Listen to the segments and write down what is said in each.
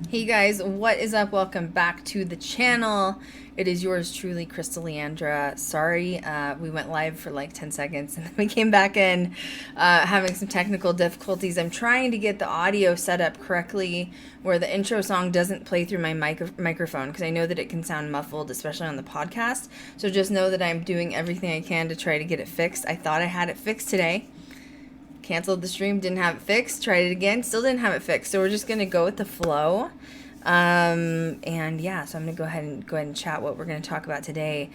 Hey guys, what is up? Welcome back to the channel. It is yours truly, Krystal Leandra. Sorry, we went live for like 10 seconds and then we came back in having some technical difficulties. I'm trying to get the audio set up correctly where the intro song doesn't play through my microphone because I know that it can sound muffled, especially on the podcast. So just know that I'm doing everything I can to try to get it fixed. I thought I had it fixed today. Canceled the stream, didn't have it fixed, tried it again, still didn't have it fixed. So we're just going to go with the flow. And yeah, so I'm going to go ahead and chat what we're going to talk about today.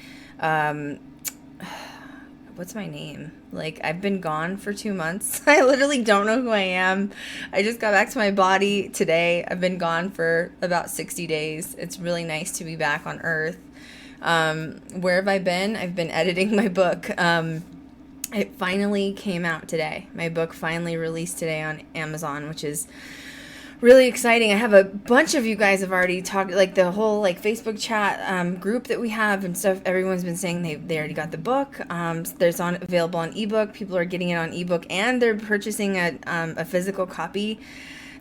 What's my name? Like, I've been gone for 2 months. I literally don't know who I am. I just got back to my body today. I've been gone for about 60 days. It's really nice to be back on Earth. Where have I been? I've been editing my book. It finally came out today. My book finally released today on Amazon, which is really exciting. I have a bunch of you guys have already talked, like the whole like Facebook chat group that we have and stuff. Everyone's been saying they already got the book. There's available on ebook. People are getting it on ebook and they're purchasing a physical copy.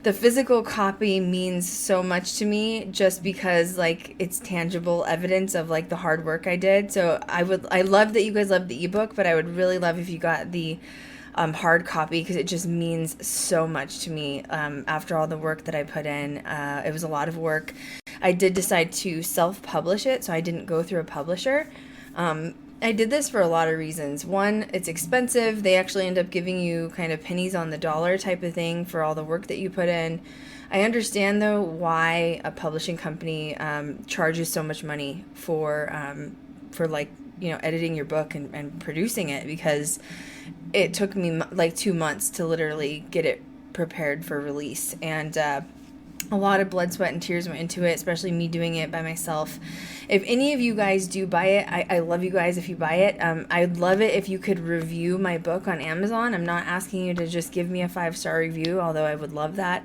The physical copy means so much to me just because like it's tangible evidence of like the hard work I did. So I love that you guys love the ebook, but I would really love if you got the hard copy because it just means so much to me after all the work that I put in. It was a lot of work. I did decide to self-publish it, so I didn't go through a publisher. I did this for a lot of reasons. One, it's expensive. They actually end up giving you kind of pennies on the dollar type of thing for all the work that you put in. I understand, though, why a publishing company charges so much money for like, you know, editing your book and producing it, because it took me like 2 months to literally get it prepared for release. And a lot of blood, sweat, and tears went into it, especially me doing it by myself. If any of you guys do buy it, I love you guys if you buy it. I'd love it if you could review my book on Amazon. I'm not asking you to just give me a 5-star review, although I would love that.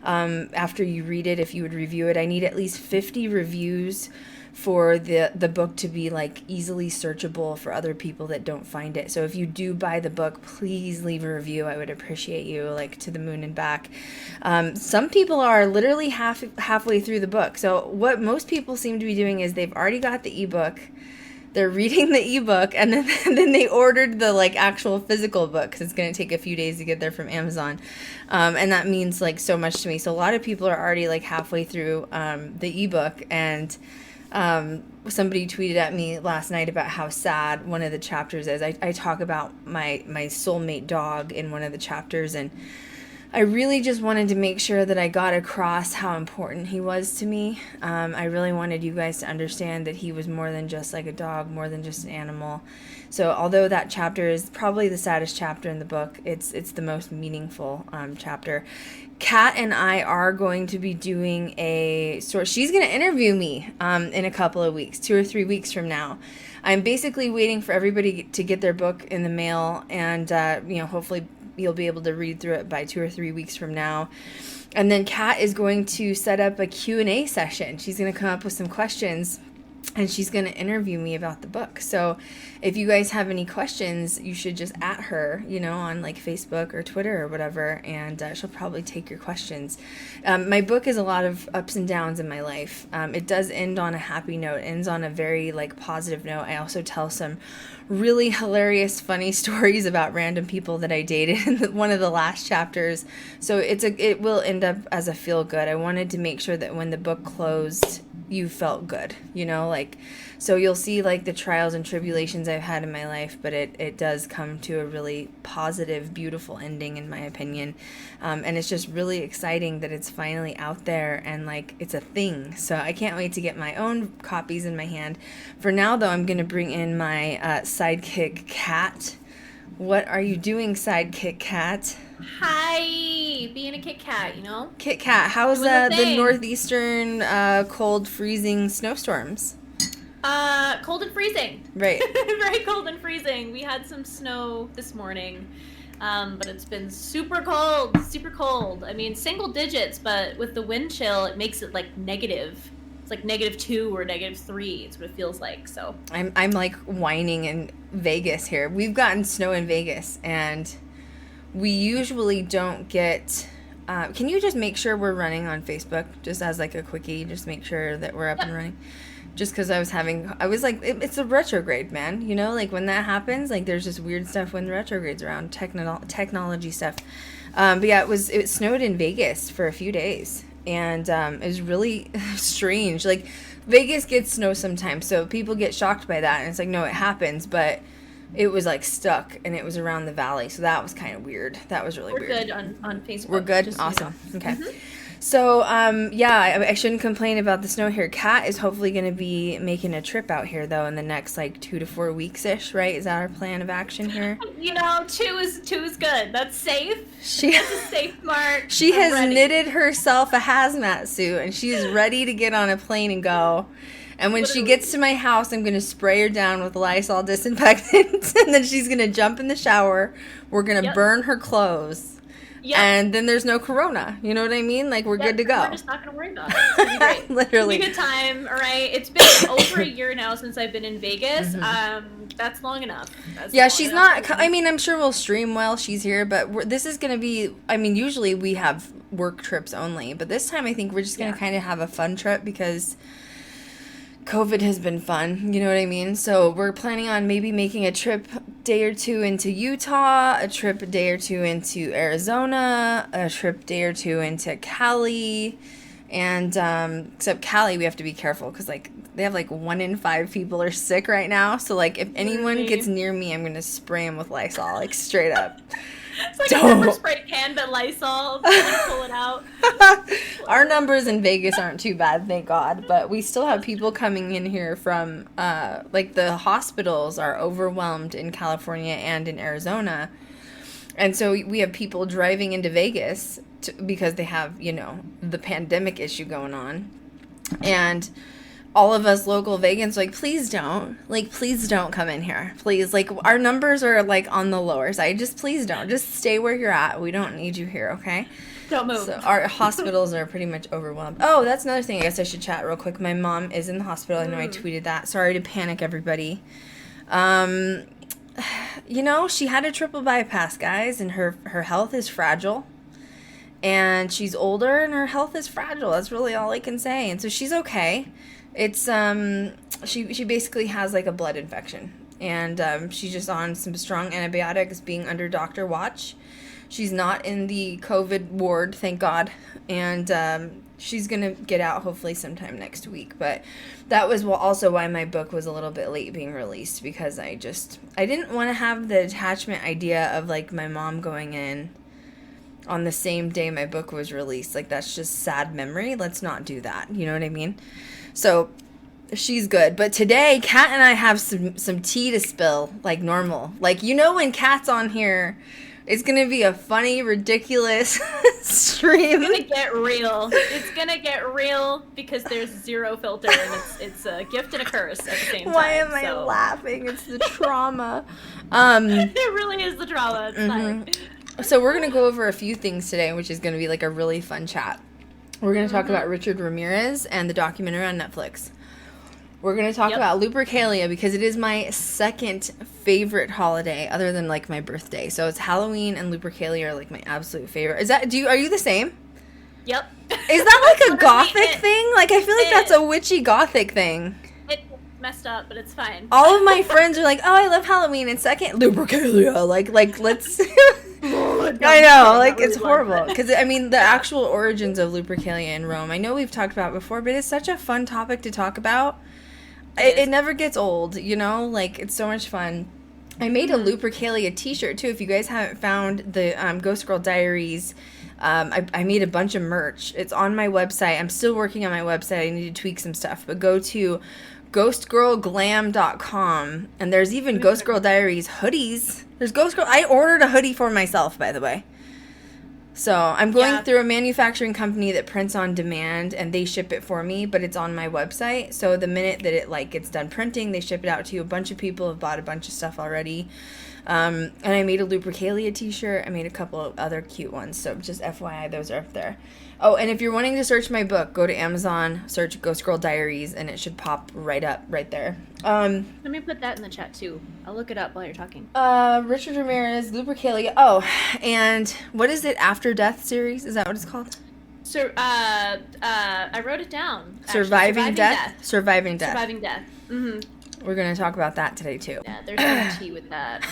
After you read it, if you would review it, I need at least 50 reviews for the book to be like easily searchable for other people that don't find it. So if you do buy the book, please leave a review. I would appreciate you, like, to the moon and back. Some people are literally halfway through the book. So what most people seem to be doing is they've already got the ebook, they're reading the ebook, and then they ordered the like actual physical book because it's going to take a few days to get there from Amazon. And that means like so much to me. So a lot of people are already like halfway through the ebook, and somebody tweeted at me last night about how sad one of the chapters is. I talk about my soulmate dog in one of the chapters, and I really just wanted to make sure that I got across how important he was to me. I really wanted you guys to understand that he was more than just like a dog, more than just an animal. So although that chapter is probably the saddest chapter in the book, it's the most meaningful chapter. Kat and I are going to be doing she's going to interview me in a couple of weeks, 2 or 3 weeks from now. I'm basically waiting for everybody to get their book in the mail, and hopefully you'll be able to read through it by 2 or 3 weeks from now. And then Kat is going to set up a Q&A session. She's going to come up with some questions and she's going to interview me about the book. So if you guys have any questions, you should just at her, on like Facebook or Twitter or whatever, and she'll probably take your questions. My book is a lot of ups and downs in my life. It does end on a happy note, ends on a very like positive note. I also tell some really hilarious, funny stories about random people that I dated in one of the last chapters. So it will end up as a feel good. I wanted to make sure that when the book closed, you felt good, so you'll see like the trials and tribulations I've had in my life, but it does come to a really positive, beautiful ending in my opinion. And it's just really exciting that it's finally out there and like it's a thing. So I can't wait to get my own copies in my hand. For now though, I'm going to bring in my sidekick Kat. What are you doing, sidekick Kat? Hi, being a Kit Kat, Kit Kat, how's the northeastern cold, freezing snowstorms? Cold and freezing. Right. Very cold and freezing. We had some snow this morning, but it's been super cold, super cold. I mean, single digits, but with the wind chill, it makes it like negative. It's like -2 or -3. It's what it feels like. So I'm like whining in Vegas here. We've gotten snow in Vegas, and we usually don't get. Can you just make sure we're running on Facebook, just as like a quickie? Just make sure that we're up and running. Just because I was like, it's a retrograde, man. Like when that happens, like there's just weird stuff when the retrograde's around, technology stuff. But yeah, it snowed in Vegas for a few days, and it was really strange. Like Vegas gets snow sometimes, so people get shocked by that, and it's like, no, it happens, but it was like stuck, and it was around the valley, so that was kind of weird. That was really weird. We're good on Facebook. We're good? Awesome. Okay. Mm-hmm. So, yeah, I shouldn't complain about the snow here. Kat is hopefully going to be making a trip out here, though, in the next, 2 to 4 weeks-ish, right? Is that our plan of action here? 2 is good. That's safe. That's a safe mark. She has knitted herself a hazmat suit, and she's ready to get on a plane and go. And when she gets to my house, I'm going to spray her down with Lysol disinfectant, and then she's going to jump in the shower. We're going to burn her clothes. Yep. And then there's no corona. You know what I mean? Like, we're good to go. We're just not going to worry about it. It's going to be great. Literally. It's a good time, all right? It's been over a year now since I've been in Vegas. Mm-hmm. That's long enough. She's not... I mean, I'm sure we'll stream while she's here, but this is going to be... I mean, usually we have work trips only, but this time I think we're just going to kind of have a fun trip because... COVID has been fun, you know what I mean? So we're planning on maybe making a trip day or two into Utah, a trip a day or two into Arizona, a trip day or two into Cali, and except Cali we have to be careful because they have 1 in 5 people are sick right now. So if anyone gets near me, I'm gonna spray them with Lysol, straight up. It's like a pepper spray can, but Lysol. Pull it out. Our numbers in Vegas aren't too bad, thank God. But we still have people coming in here from, the hospitals are overwhelmed in California and in Arizona. And so we have people driving into Vegas because they have, the pandemic issue going on. And all of us local vegans please don't come in here, please. Our numbers are on the lower side. Please don't, just stay where you're at. We don't need you here. Okay, don't move. So our hospitals are pretty much overwhelmed. Oh, that's another thing I guess I should chat real quick. My mom is in the hospital. I know I tweeted that. Sorry to panic everybody. She had a triple bypass, guys, and her health is fragile. And she's older and her health is fragile. That's really all I can say. And so she's okay. It's she basically has a blood infection, and she's just on some strong antibiotics, being under doctor watch. She's not in the COVID ward, thank God, and she's gonna get out hopefully sometime next week. But that was also why my book was a little bit late being released, because I didn't want to have the attachment idea of my mom going in on the same day my book was released. That's just sad memory. Let's not do that. You know what I mean? So she's good. But today, Kat and I have some tea to spill, like normal. When Kat's on here, it's going to be a funny, ridiculous stream. It's going to get real. It's going to get real because there's zero filter, and it's a gift and a curse at the same time. Why am I laughing? It's the trauma. It really is the trauma. It's fine. So we're going to go over a few things today, which is going to be a really fun chat. We're going to talk about Richard Ramirez and the documentary on Netflix. We're going to talk about Lupercalia because it is my second favorite holiday other than like my birthday. So it's Halloween and Lupercalia are like my absolute favorite. Are you the same? Yep. Is that like a gothic thing? Like I feel like that's a witchy gothic thing. It's messed up, but it's fine. All of my friends are like, "Oh, I love Halloween." And second, Lupercalia. Like let's I know, like it's horrible because I mean the actual origins of Lupercalia in Rome. I know we've talked about it before, but it's such a fun topic to talk about. It never gets old, you know? Like it's so much fun. I made a Lupercalia t-shirt too. If you guys haven't found the Ghost Girl Diaries, I made a bunch of merch. It's on my website. I'm still working on my website. I need to tweak some stuff. But go to ghostgirlglam.com. And there's even Ghost Girl Diaries hoodies. There's Ghost Girl. I ordered a hoodie for myself, by the way. So I'm going through a manufacturing company that prints on demand, and they ship it for me, but it's on my website. So the minute that it like gets done printing, they ship it out to you. A bunch of people have bought a bunch of stuff already. And I made a Lupercalia t-shirt. I made a couple of other cute ones. So just FYI, those are up there. Oh, and if you're wanting to search my book, go to Amazon, search Ghost Girl Diaries, and it should pop right up right there. Let me put that in the chat too. I'll look it up while you're talking. Richard Ramirez, Lupercalia. Oh, and what is it? After Death series? Is that what it's called? So, I wrote it down. Surviving Death. Surviving Death. Mm-hmm. We're going to talk about that today, too. Yeah, there's no tea with that.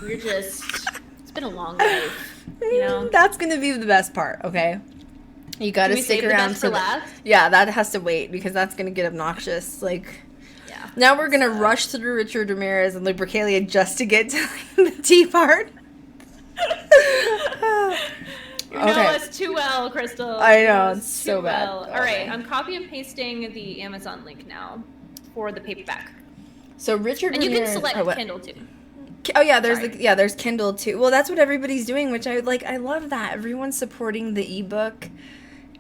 Okay, it's been a long life, you know? That's going to be the best part, okay? You got to stick around to last? Yeah, that has to wait because that's going to get obnoxious. Like, yeah. Now we're going to rush through Richard Ramirez and Lupercalia just to get to the tea part. You know us too well, Krystal. I know, it's so bad. All right, I'm copy and pasting the Amazon link now for the paperback. So Richard and Ramirez, you can select Kindle too. Oh yeah, there's Kindle too. Well, that's what everybody's doing, which I like. I love that everyone's supporting the ebook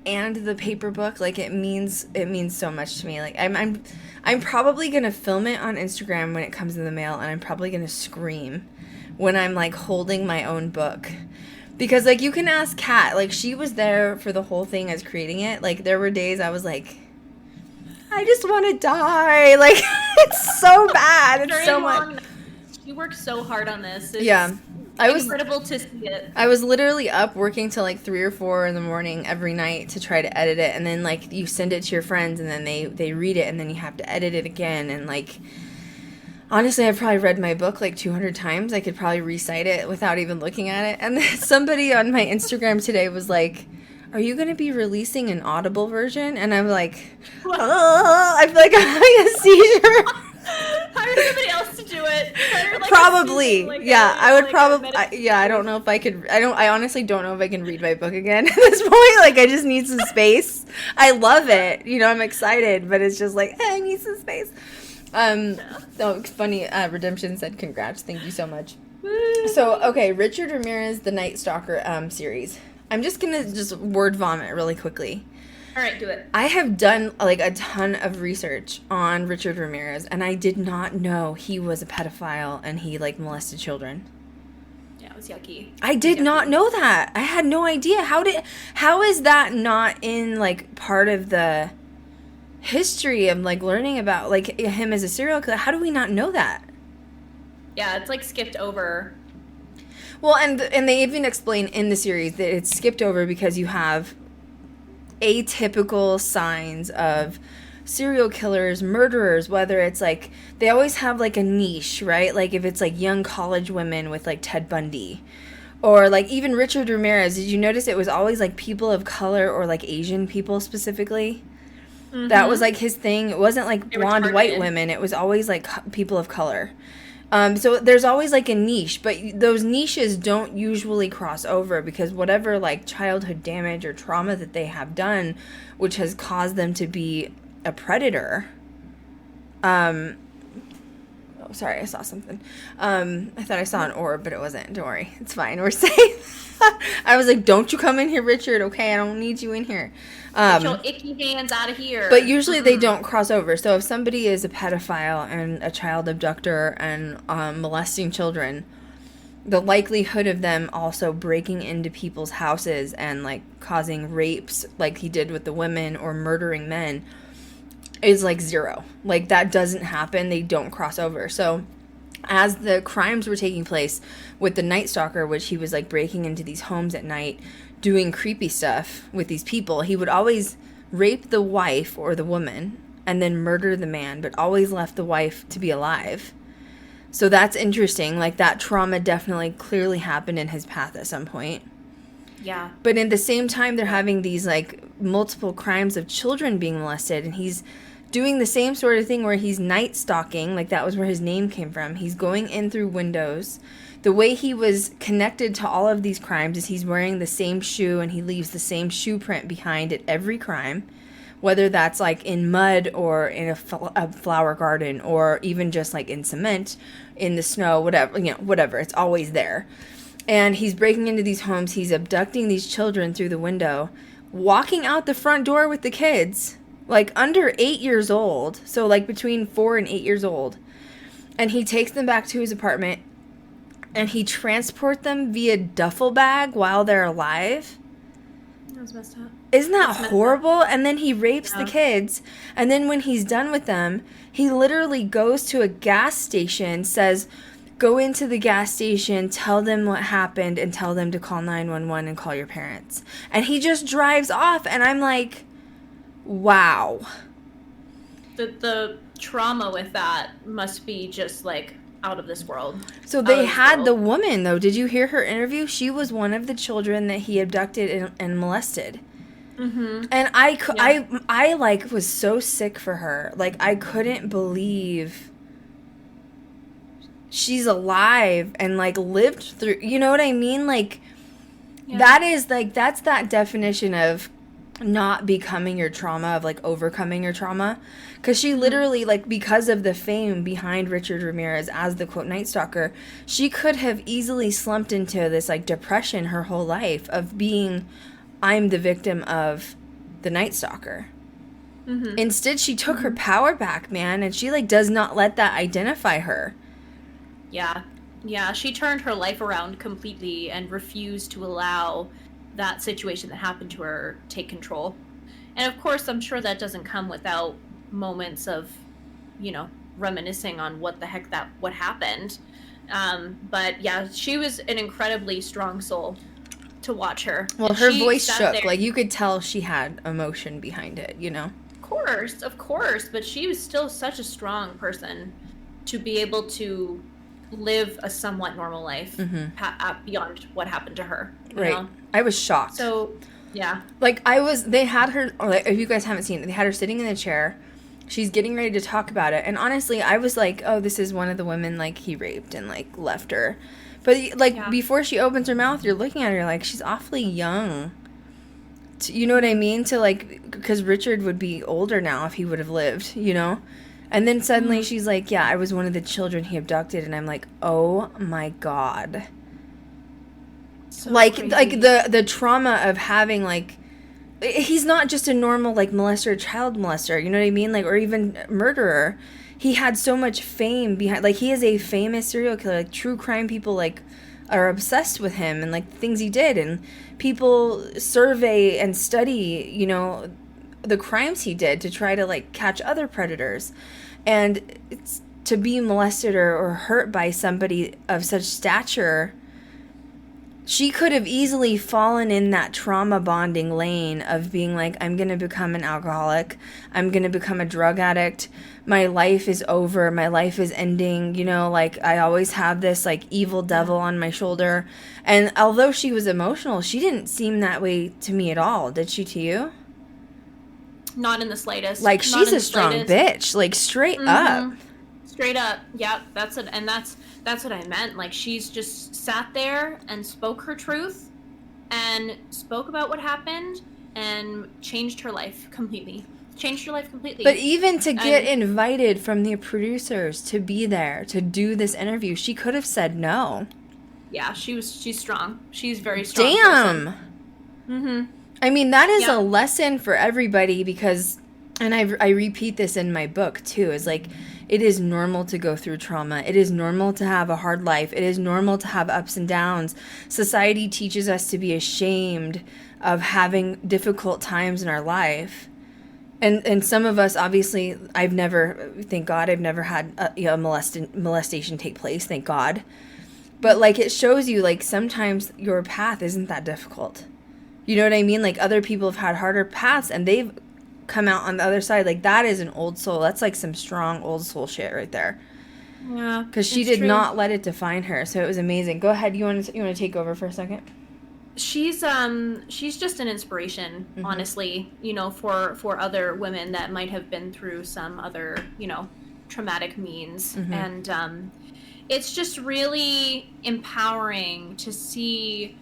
and the paper book. Like it means so much to me. Like I'm probably gonna film it on Instagram when it comes in the mail, and I'm probably gonna scream when I'm like holding my own book. Because like you can ask Kat, like she was there for the whole thing as creating it. Like there were days I was like, I just want to die. Like, it's so bad. It's so much. You worked so hard on this. It's incredible to see it. I was literally up working till like 3 or 4 in the morning every night to try to edit it. And then, like, you send it to your friends and then they read it and then you have to edit it again. And, like, honestly, I've probably read my book like 200 times. I could probably recite it without even looking at it. And then somebody on my Instagram today was like, are you going to be releasing an Audible version? And I'm like, I feel like I'm having a seizure. Hire somebody else to do it. Probably. I would probably. I don't know if I could. I honestly don't know if I can read my book again at this point. Like, I just need some space. I love it. You know, I'm excited, but it's just like, I need some space. Oh, funny. Redemption said, congrats. Thank you so much. So, okay, Richard Ramirez, the Night Stalker series. I'm just going to word vomit really quickly. All right, do it. I have done, like, a ton of research on Richard Ramirez, and I did not know he was a pedophile and he, like, molested children. Yeah, it was yucky. I did not know that. I had no idea. How is that not in, like, part of the history of, like, learning about, like, him as a serial killer? How do we not know that? Yeah, it's, like, skipped over. Well, and they even explain in the series that it's skipped over because you have atypical signs of serial killers, murderers, whether it's like, they always have like a niche, right? Like if it's like young college women with like Ted Bundy, or like even Richard Ramirez, did you notice it was always like people of color or like Asian people specifically? Mm-hmm. That was like his thing. It wasn't like blonde white women. It was always like people of color. So there's always like a niche, but those niches don't usually cross over because whatever like childhood damage or trauma that they have done, which has caused them to be a predator. Oh, sorry, I saw something. I thought I saw an orb, but it wasn't. Don't worry, it's fine. We're safe. I was like, don't you come in here, Richard. Okay, I don't need you in here. Get your icky hands out of here. But usually they don't cross over. So if somebody is a pedophile and a child abductor and molesting children, the likelihood of them also breaking into people's houses and like causing rapes like he did with the women or murdering men is like zero. Like, that doesn't happen. They don't cross over. So as the crimes were taking place with the Night Stalker, which he was like breaking into these homes at night, doing creepy stuff with these people, he would always rape the wife or the woman and then murder the man, but always left the wife to be alive. So that's interesting. Like, that trauma definitely clearly happened in his path at some point. Yeah. But in the same time, they're having these like multiple crimes of children being molested, and he's doing the same sort of thing where he's night stalking. Like, that was where his name came from. He's going in through windows. The way he was connected to all of these crimes is he's wearing the same shoe, and he leaves the same shoe print behind at every crime, whether that's like in mud or in a flower garden, or even just like in cement, in the snow, whatever, whatever. It's always there. And he's breaking into these homes. He's abducting these children through the window, walking out the front door with the kids, like under 8 years old. So like between 4 and 8 years old. And he takes them back to his apartment, and he transports them via duffel bag while they're alive. That was messed up. Isn't that horrible? And then he rapes the kids. And then when he's done with them, he literally goes to a gas station, says, go into the gas station, tell them what happened, and tell them to call 911 and call your parents. And he just drives off, and I'm like, wow. The trauma with that must be just, like, out of this world. So they had the woman, though. Did you hear her interview? She was one of the children that he abducted and molested. Mm-hmm. And I like, was so sick for her. Like, I couldn't believe she's alive and like lived through, you know what I mean? Like, that is like, that's that definition of not becoming your trauma, of like overcoming your trauma. Because she literally, like, because of the fame behind Richard Ramirez as the quote Night Stalker, she could have easily slumped into this like depression her whole life of being, I'm the victim of the Night Stalker. Mm-hmm. Instead, she took her power back, man, and she like does not let that identify her. Yeah, she turned her life around completely and refused to allow that situation that happened to her take control. And of course, I'm sure that doesn't come without moments of, reminiscing on what happened. But yeah, she was an incredibly strong soul to watch her. Well, her voice shook. Like, you could tell she had emotion behind it, Of course, but she was still such a strong person to be able to live a somewhat normal life beyond what happened to her. Right. Know? I was shocked. So, yeah. Like, they had her, like, if you guys haven't seen it, they had her sitting in the chair. She's getting ready to talk about it. And honestly, I was like, oh, this is one of the women, like, he raped and, like, left her. But, like, before she opens her mouth, you're looking at her like, she's awfully young. You know what I mean? To, like, because Richard would be older now if he would have lived, And then suddenly she's like, yeah, I was one of the children he abducted. And I'm like, oh, my God. So crazy. Like the trauma of having, like, he's not just a normal, like, molester, child molester, you know what I mean? Like, or even murderer. He had so much fame behind, like, he is a famous serial killer. Like, true crime people, like, are obsessed with him and, like, the things he did. And people survey and study, the crimes he did to try to, like, catch other predators. And it's, to be molested or hurt by somebody of such stature, she could have easily fallen in that trauma bonding lane of being like, I'm going to become an alcoholic. I'm going to become a drug addict. My life is over. My life is ending. Like, I always have this, like, evil devil on my shoulder. And although she was emotional, she didn't seem that way to me at all. Did she to you? Not in the slightest. Like, she's a strong bitch. Like, straight up. Straight up. Yeah, that's it. And that's what I meant. Like, she's just sat there and spoke her truth and spoke about what happened and changed her life completely. But even to get invited from the producers to be there, to do this interview, she could have said no. Yeah, she's strong. She's very strong. Damn. Mm-hmm. I mean, that is a lesson for everybody because, and I repeat this in my book too, is like, it is normal to go through trauma. It is normal to have a hard life. It is normal to have ups and downs. Society teaches us to be ashamed of having difficult times in our life. And some of us, obviously, thank God, I've never had a molestation take place, thank God. But, like, it shows you, like, sometimes your path isn't that difficult. You know what I mean? Like, other people have had harder paths, and they've come out on the other side. Like, that is an old soul. That's, like, some strong old soul shit right there. Yeah, because she did not let it define her. So it was amazing. Go ahead. You want to take over for a second? She's just an inspiration, honestly, you know, for other women that might have been through some other, you know, traumatic means. And it's just really empowering to see,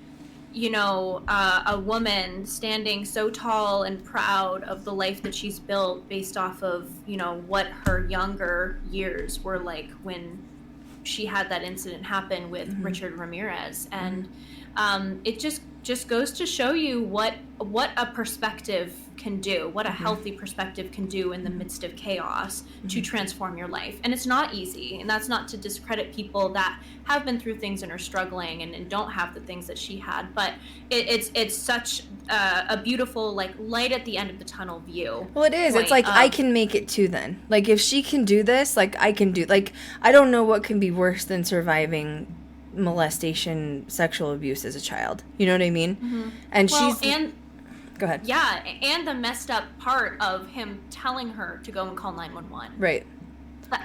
you know, a woman standing so tall and proud of the life that she's built based off of, you know, what her younger years were like when she had that incident happen with Richard Ramirez. And it just goes to show you what a perspective can do, what a healthy perspective can do in the midst of chaos to transform your life. And it's not easy, and that's not to discredit people that have been through things and are struggling and don't have the things that she had, but it's such a beautiful, like, light at the end of the tunnel view. Well, it is. It's like, I can make it too then. Like, if she can do this, like, I can do, like, I don't know what can be worse than surviving molestation, sexual abuse as a child. You know what I mean? And go ahead. Yeah, and the messed up part of him telling her to go and call 911. Right.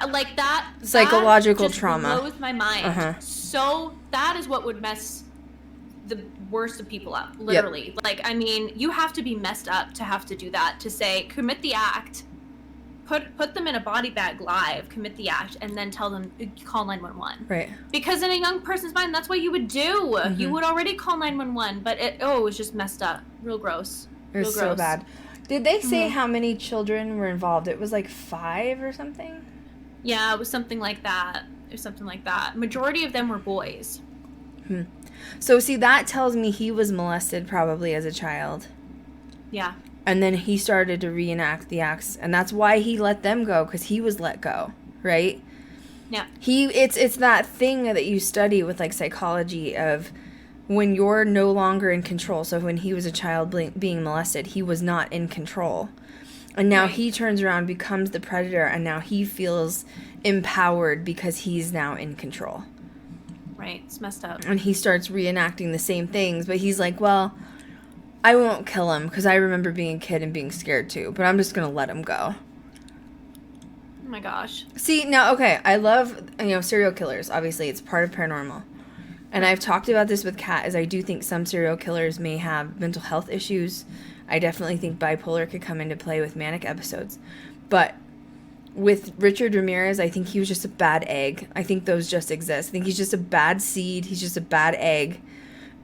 Like that psychological that just trauma blows my mind. So that is what would mess the worst of people up, literally. Like, I mean, you have to be messed up to have to do that, to say, commit the act, put them in a body bag live, commit the act, and then tell them, call 911. Right. Because in a young person's mind, that's what you would do. You would already call 911, but it was just messed up. Real gross. It was so bad. Did they say how many children were involved? It was like 5 or something? Yeah, it was something like that. Majority of them were boys. So, see, that tells me he was molested probably as a child. Yeah. And then he started to reenact the acts, and that's why he let them go, because he was let go, right? Yeah. It's that thing that you study with, like, psychology of when you're no longer in control. So when he was a child being molested, he was not in control. And now he turns around, becomes the predator, and now he feels empowered because he's now in control. Right. It's messed up. And he starts reenacting the same things, but he's like, well, I won't kill him because I remember being a kid and being scared too, but I'm just going to let him go. Oh my gosh. See, now, okay, I love, serial killers. Obviously, it's part of paranormal. And I've talked about this with Kat, as I do think some serial killers may have mental health issues. I definitely think bipolar could come into play with manic episodes. But with Richard Ramirez, I think he was just a bad egg. I think those just exist. I think he's just a bad seed. He's just a bad egg.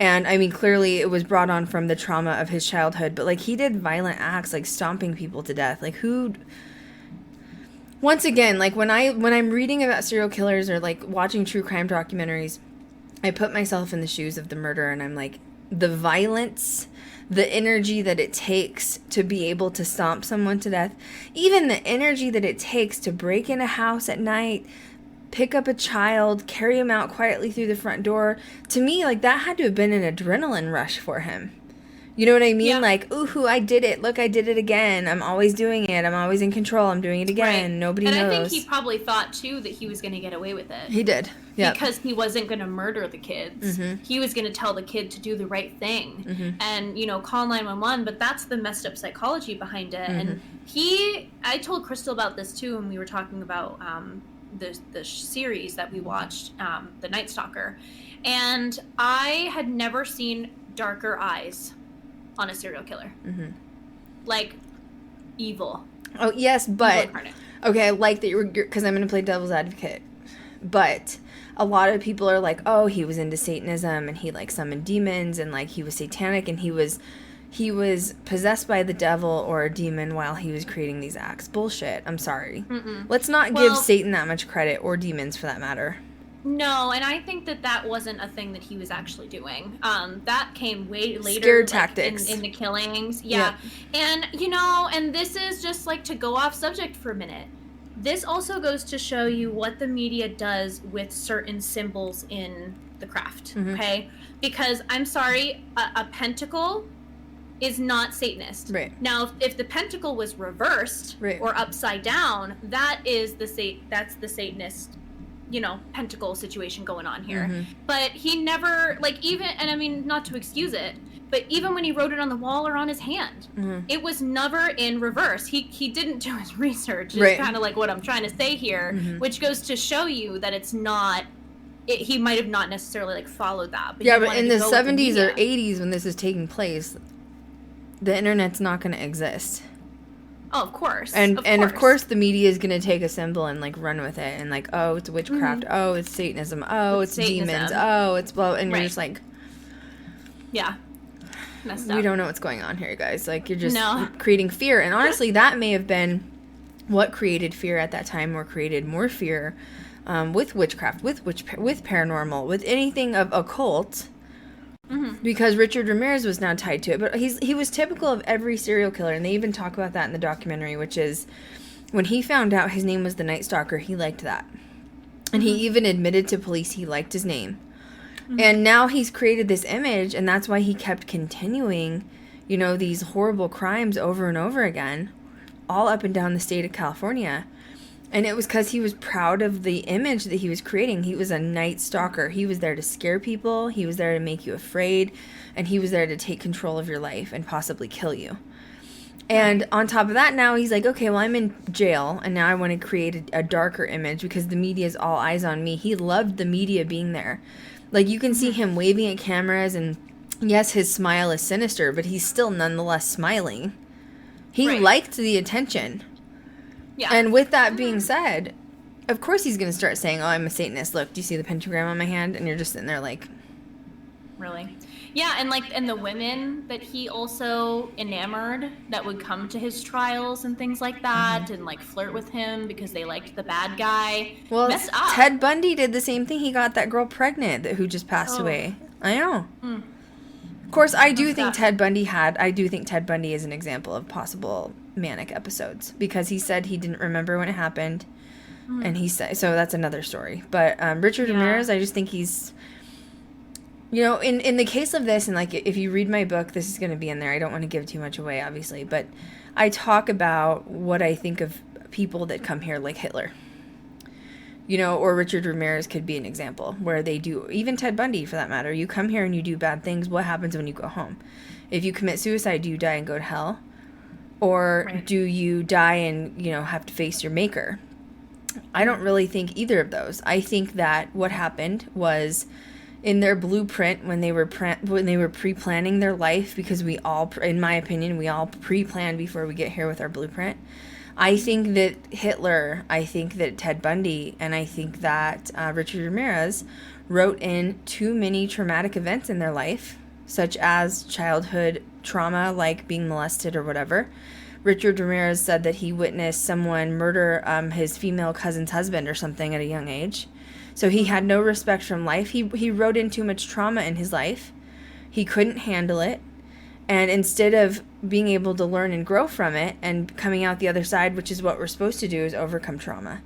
And, I mean, clearly it was brought on from the trauma of his childhood. But, like, he did violent acts, like stomping people to death. Like, who... Once again, like, when I'm reading about serial killers or, like, watching true crime documentaries, I put myself in the shoes of the murderer, and I'm like, the violence, the energy that it takes to be able to stomp someone to death, even the energy that it takes to break in a house at night, pick up a child, carry him out quietly through the front door. To me, like, that had to have been an adrenaline rush for him. You know what I mean? Yeah. Like, ooh, I did it. Look, I did it again. I'm always doing it. I'm always in control. I'm doing it again. Right. Nobody knows. And I think he probably thought, too, that he was going to get away with it. He did. Yeah. Because he wasn't going to murder the kids. He was going to tell the kid to do the right thing and, call 911. But that's the messed up psychology behind it. And I told Krystal about this, too, when we were talking about the series that we watched, the Night Stalker. And I had never seen darker eyes on a serial killer. Like, evil. Oh, yes, but... Okay, I like that you're... Because I'm going to play devil's advocate. But a lot of people are like, oh, he was into Satanism, and he, like, summoned demons, and, like, he was satanic, and he was possessed by the devil or a demon while he was creating these acts. Bullshit. I'm sorry. Let's not give Satan that much credit, or demons, for that matter. No, and I think that wasn't a thing that he was actually doing. That came way later. Scare tactics. In the killings. Yeah. And, and this is just, like, to go off subject for a minute. This also goes to show you what the media does with certain symbols in the craft, okay? Because, I'm sorry, a pentacle is not Satanist. Right. Now, if the pentacle was reversed or upside down, that's the Satanist, pentacle situation going on here. Mm-hmm. But he never, and I mean, not to excuse it, but even when he wrote it on the wall or on his hand, it was never in reverse. He didn't do his research. It's kind of like what I'm trying to say here, which goes to show you that it's not. He might have not necessarily followed that. But but in the 70s or 80s when this is taking place, the internet's not going to exist. Oh, of course. And of course the media is going to take a symbol and run with it and oh, it's witchcraft. Oh, it's Satanism. Oh, it's demons. Oh, it's blah. And you're just yeah. Messed up. We don't know what's going on here, guys. You're just creating fear. And honestly, that may have been what created fear at that time, or created more fear with witchcraft, with paranormal, with anything of occult. Because Richard Ramirez was now tied to it. But he was typical of every serial killer. And they even talk about that in the documentary, which is when he found out his name was the Night Stalker, he liked that. And he even admitted to police he liked his name. And now he's created this image, and that's why he kept continuing, these horrible crimes over and over again, all up and down the state of California. And it was because he was proud of the image that he was creating. He was a night stalker. He was there to scare people. He was there to make you afraid. And he was there to take control of your life and possibly kill you. And on top of that, now he's like, okay, well, I'm in jail, and now I want to create a darker image because the media is all eyes on me. He loved the media being there. You can see him waving at cameras, and yes, his smile is sinister, but he's still nonetheless smiling. He liked the attention. Yeah. And with that being said, of course he's going to start saying, oh, I'm a Satanist. Look, do you see the pentagram on my hand? And you're just sitting there really? Yeah, and the women that he also enamored that would come to his trials and things like that and flirt with him because they liked the bad guy. Well, messed up. Ted Bundy did the same thing. He got that girl pregnant who just passed away. I know. Of course, I do think Ted Bundy is an example of possible manic episodes because he said he didn't remember when it happened. And he said, so that's another story. But Richard Ramirez, I just think he's, in the case of this, and if you read my book, this is going to be in there. I don't want to give too much away, obviously, but I talk about what I think of people that come here like Hitler. Or Richard Ramirez could be an example where they do, even Ted Bundy for that matter. You come here and you do bad things. What happens when you go home? If you commit suicide, do you die and go to hell? Or do you die and, have to face your maker? I don't really think either of those. I think that what happened was in their blueprint when they were pre-planning their life, because we all, in my opinion, we all pre-plan before we get here with our blueprint. I think that Hitler, I think that Ted Bundy, and I think that Richard Ramirez wrote in too many traumatic events in their life, such as childhood trauma, like being molested or whatever. Richard Ramirez said that he witnessed someone murder his female cousin's husband or something at a young age. So he had no respect from life. He wrote in too much trauma in his life. He couldn't handle it. And instead of being able to learn and grow from it and coming out the other side, which is what we're supposed to do, is overcome trauma.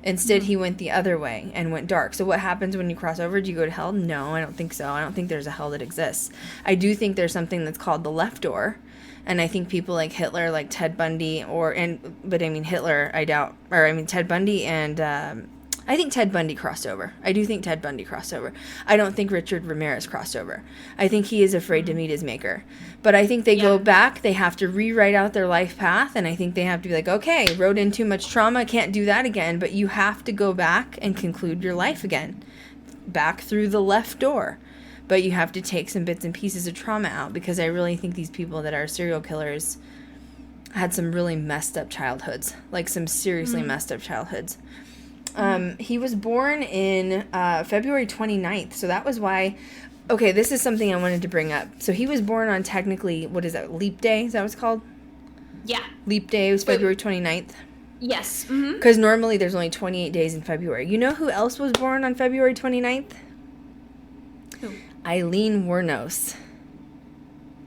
Instead, he went the other way and went dark. So what happens when you cross over? Do you go to hell? No, I don't think so. I don't think there's a hell that exists. I do think there's something that's called the left door. And I think people like Hitler, like Ted Bundy, Hitler, I doubt. Ted Bundy and... I think Ted Bundy crossed over. I do think Ted Bundy crossed over. I don't think Richard Ramirez crossed over. I think he is afraid to meet his maker. But I think they go back. They have to rewrite out their life path. And I think they have to be like, okay, wrote in too much trauma. Can't do that again. But you have to go back and conclude your life again. Back through the left door. But you have to take some bits and pieces of trauma out. Because I really think these people that are serial killers had some really messed up childhoods. Some seriously messed up childhoods. He was born in February 29th, so that was why... Okay, this is something I wanted to bring up. So he was born on technically, what is that, Leap Day? Is that what it's called? Yeah. Leap Day was February 29th? Yes. Because normally there's only 28 days in February. You know who else was born on February 29th? Who? Eileen Wuornos.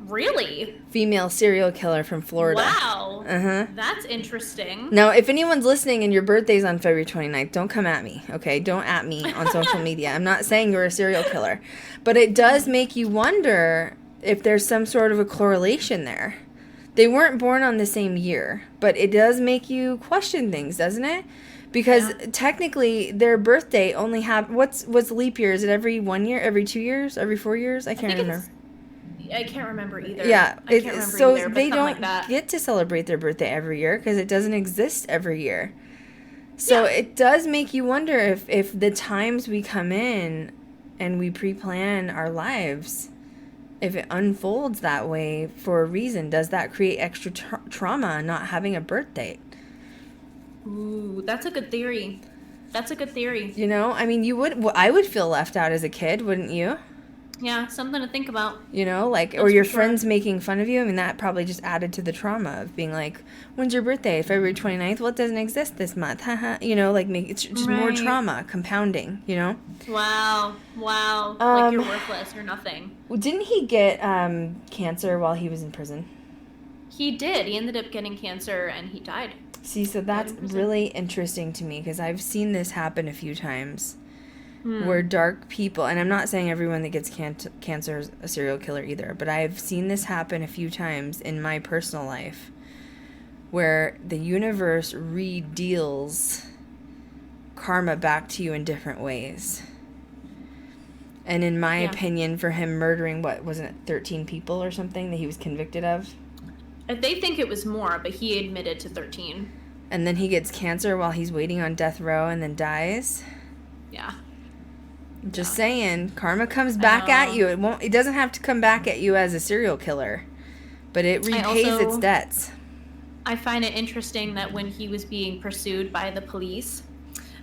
Really? Female serial killer from Florida. Wow. That's interesting. Now, if anyone's listening and your birthday's on February 29th, don't come at me, okay? Don't at me on social media. I'm not saying you're a serial killer. But it does make you wonder, if there's some sort of a correlation there. They weren't born on the same year, but it does make you question things, doesn't it? Because technically their birthday only what's leap year? Is it every 1 year, every 2 years, every 4 years? I can't remember. I can't remember either. Yeah, I can't remember so either, they don't get to celebrate their birthday every year because it doesn't exist every year. So it does make you wonder if the times we come in and we pre-plan our lives, if it unfolds that way for a reason, does that create extra trauma not having a birth date? Ooh, that's a good theory. That's a good theory. You know, I mean, I would feel left out as a kid, wouldn't you? Yeah, something to think about. You know, like, or your friends making fun of you. I mean, that probably just added to the trauma of being like, when's your birthday? February 29th? Well, it doesn't exist this month. You know, like, it's just more trauma, compounding, you know? Wow. Like you're worthless or nothing. Well, didn't he get cancer while he was in prison? He did. He ended up getting cancer and he died. See, so that's really interesting to me because I've seen this happen a few times. Where dark people, and I'm not saying everyone that gets cancer is a serial killer either, but I've seen this happen a few times in my personal life where the universe redeals karma back to you in different ways. And in my opinion, for him murdering, wasn't it 13 people or something that he was convicted of? They think it was more, but he admitted to 13. And then he gets cancer while he's waiting on death row and then dies? Yeah. Just saying, karma comes back at you. It doesn't have to come back at you as a serial killer, but it repays its debts. I find it interesting that when he was being pursued by the police,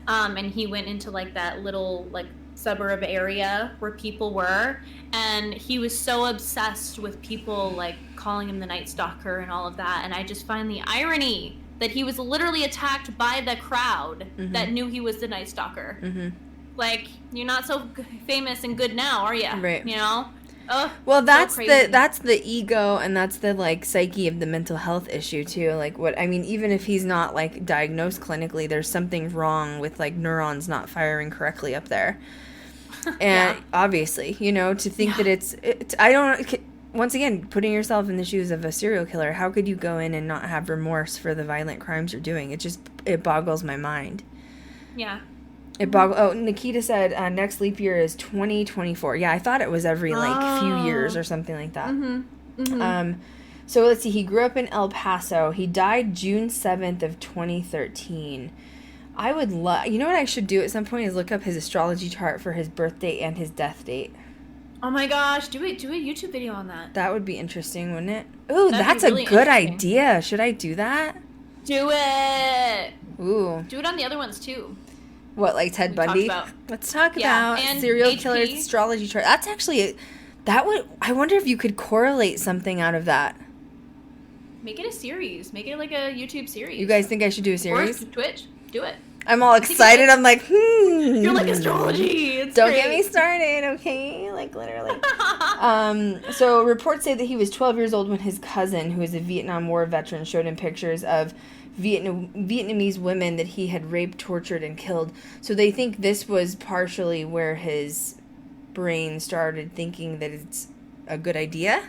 and he went into like that little like suburb area where people were, and he was so obsessed with people like calling him the Night Stalker and all of that, and I just find the irony that he was literally attacked by the crowd that knew he was the Night Stalker. Like, you're not so famous and good now, are you? Right. You know? Oh, well, that's the ego, and that's the like psyche of the mental health issue too. Like, even if he's not like diagnosed clinically, there's something wrong with like neurons not firing correctly up there. And obviously, you know, to think that I don't. Once again, putting yourself in the shoes of a serial killer, how could you go in and not have remorse for the violent crimes you're doing? It boggles my mind. Yeah. Nikita said next leap year is 2024. Yeah, I thought it was every few years or something like that. So let's see. He grew up in El Paso. He died June 7th of 2013. I would love. You know what I should do at some point is look up his astrology chart for his birth date and his death date. Oh my gosh, do a YouTube video on that. That would be interesting, wouldn't it? Ooh, that's really a good idea. Should I do that? Do it. Ooh. Do it on the other ones too. What, like Ted Bundy? Let's talk about serial killers astrology chart. That's actually I wonder if you could correlate something out of that. Make it a series. Make it like a YouTube series. You guys think I should do a series? Or Twitch. Do it. I'm all excited. I'm like, You're like astrology. Don't get me started, okay? Like, literally. So reports say that he was 12 years old when his cousin, who is a Vietnam War veteran, showed him pictures of Vietnamese women that he had raped, tortured, and killed. So they think this was partially where his brain started thinking that it's a good idea.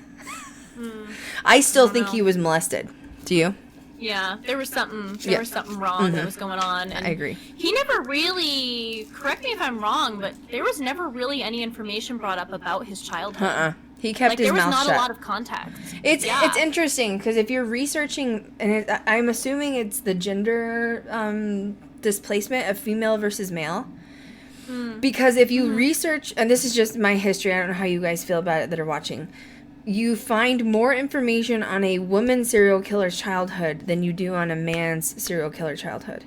I still think he was molested. Do you? Yeah, there was something wrong that was going on. And I agree. He never really, correct me if I'm wrong, but there was never really any information brought up about his childhood. He kept his mouth shut. There was not a lot of context. It's interesting because if you're researching, and I'm assuming it's the gender displacement of female versus male. Because if you research, and this is just my history, I don't know how you guys feel about it that are watching, you find more information on a woman's serial killer's childhood than you do on a man's serial killer childhood.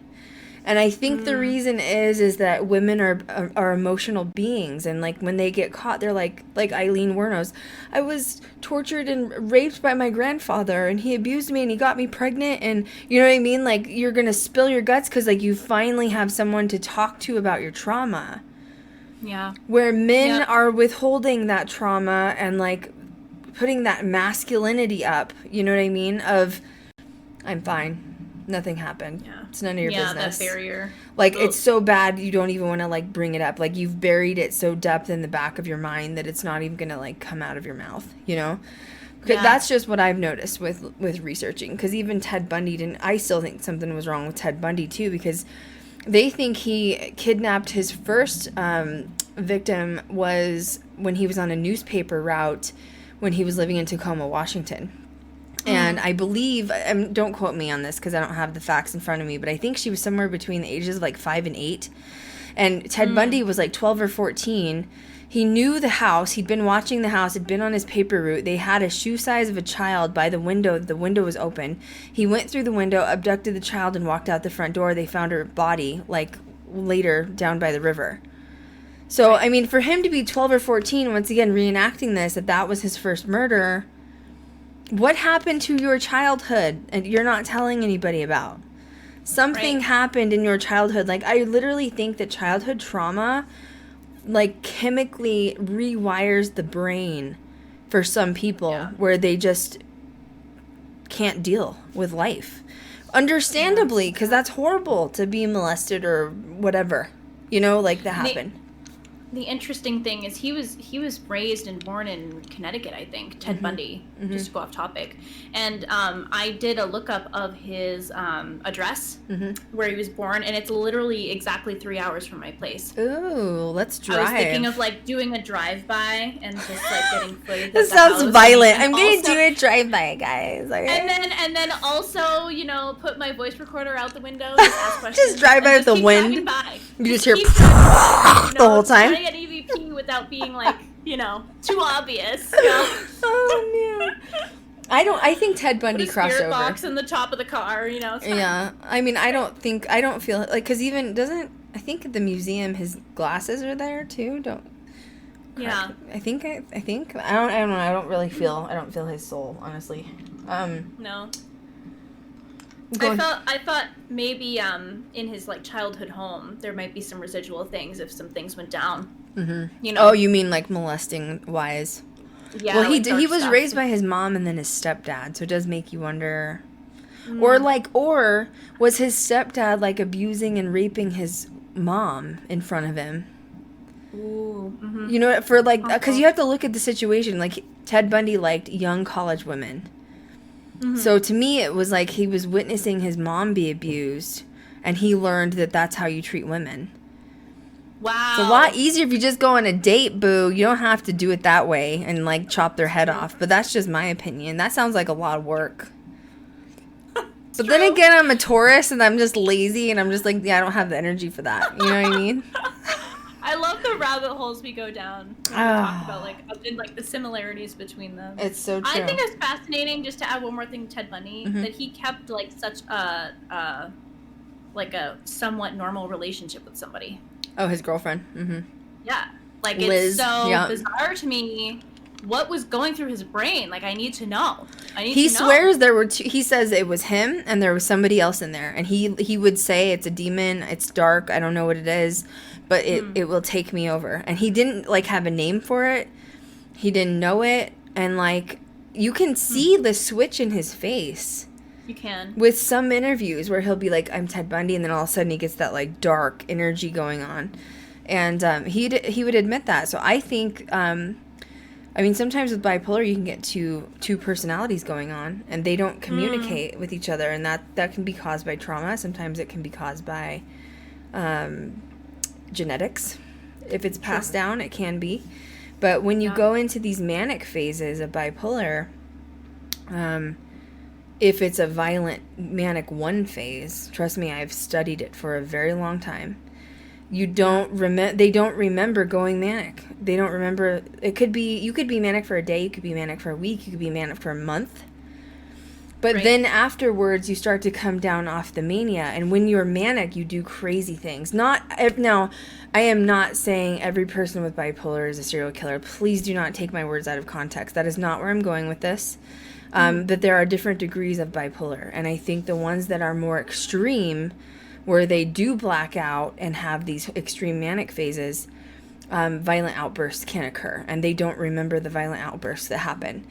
And I think the reason is that women are emotional beings, and like when they get caught, they're like Eileen Wuornos. I was tortured and raped by my grandfather, and he abused me, and he got me pregnant, and you know what I mean? Like, you're gonna spill your guts because like you finally have someone to talk to about your trauma. Yeah. Where men are withholding that trauma and like putting that masculinity up. You know what I mean? Of I'm fine. Nothing happened. Yeah. It's none of your business. That barrier. Like, it's so bad you don't even want to, like, bring it up. Like, you've buried it so depth in the back of your mind that it's not even going to, like, come out of your mouth, you know? Yeah. That's just what I've noticed with researching. Because even Ted Bundy didn't... I still think something was wrong with Ted Bundy, too, because they think he kidnapped his first victim was when he was on a newspaper route when he was living in Tacoma, Washington. And I believe, don't quote me on this because I don't have the facts in front of me, but I think she was somewhere between the ages of like 5 and 8. And Ted Bundy was like 12 or 14. He knew the house. He'd been watching the house. Had been on his paper route. They had a shoe size of a child by the window. The window was open. He went through the window, abducted the child, and walked out the front door. They found her body like later down by the river. So, I mean, for him to be 12 or 14, once again, reenacting this, that was his first murder... What happened to your childhood and you're not telling anybody about? Something happened in your childhood. Like, I literally think that childhood trauma, like, chemically rewires the brain for some people where they just can't deal with life. Understandably, because that's horrible to be molested or whatever. You know, like, that happened. The interesting thing is he was raised and born in Connecticut, I think, Ted Bundy, just to go off topic. And I did a lookup of his address where he was born, and it's literally exactly 3 hours from my place. Ooh, let's drive. I was thinking of like doing a drive-by and just like getting footage. This sounds violent. I'm going to do a drive-by, guys. Okay? And then also, you know, put my voice recorder out the window, just ask questions. Just drive by with the wind. You just hear the whole time. Get EVP without being like, you know, too obvious. You know? Oh man, I think Ted Bundy crossed over. Box in the top of the car, you know. Yeah, I mean, I don't feel like, because even I think at the museum his glasses are there too. Yeah. I think I don't know. I don't feel his soul, honestly. No. I thought maybe in his like childhood home there might be some residual things if some things went down. You know. Oh, you mean like molesting wise? Yeah. Well, like he was stuff. raised by his mom and then his stepdad, so it does make you wonder. Or was his stepdad like abusing and raping his mom in front of him? Ooh. You know, for like, because you have to look at the situation. Like, Ted Bundy liked young college women. So to me, it was like he was witnessing his mom be abused, and he learned that that's how you treat women. Wow. It's a lot easier if you just go on a date, boo. You don't have to do it that way and, like, chop their head off. But that's just my opinion. That sounds like a lot of work. But then again, I'm a Taurus, and I'm just lazy, and I'm just like, yeah, I don't have the energy for that. You know what I mean? I love the rabbit holes we go down when we talk about like the similarities between them. It's so true. I think it's fascinating, just to add one more thing to Ted Bundy, that he kept like such a somewhat normal relationship with somebody. Oh, his girlfriend. Yeah, like Liz. It's so bizarre to me. What was going through his brain? Like, I need to know. He swears there were two. He says it was him and there was somebody else in there, and he would say it's a demon. It's dark. I don't know what it is, but it will take me over. And he didn't like have a name for it. He didn't know it, and like you can see the switch in his face. You can. With some interviews where he'll be like, "I'm Ted Bundy," and then all of a sudden he gets that like dark energy going on, and he would admit that. So I think. I mean, sometimes with bipolar, you can get two personalities going on, and they don't communicate with each other, and that can be caused by trauma. Sometimes it can be caused by genetics. If it's passed down, it can be. But when you go into these manic phases of bipolar, if it's a violent manic 1 phase, trust me, I've studied it for a very long time. They don't remember going manic. They don't remember. You could be manic for a day, you could be manic for a week, you could be manic for a month. But then afterwards, you start to come down off the mania. And when you're manic, you do crazy things. Now, I am not saying every person with bipolar is a serial killer. Please do not take my words out of context. That is not where I'm going with this. But there are different degrees of bipolar. And I think the ones that are more extreme, where they do black out and have these extreme manic phases, violent outbursts can occur, and they don't remember the violent outbursts that happen.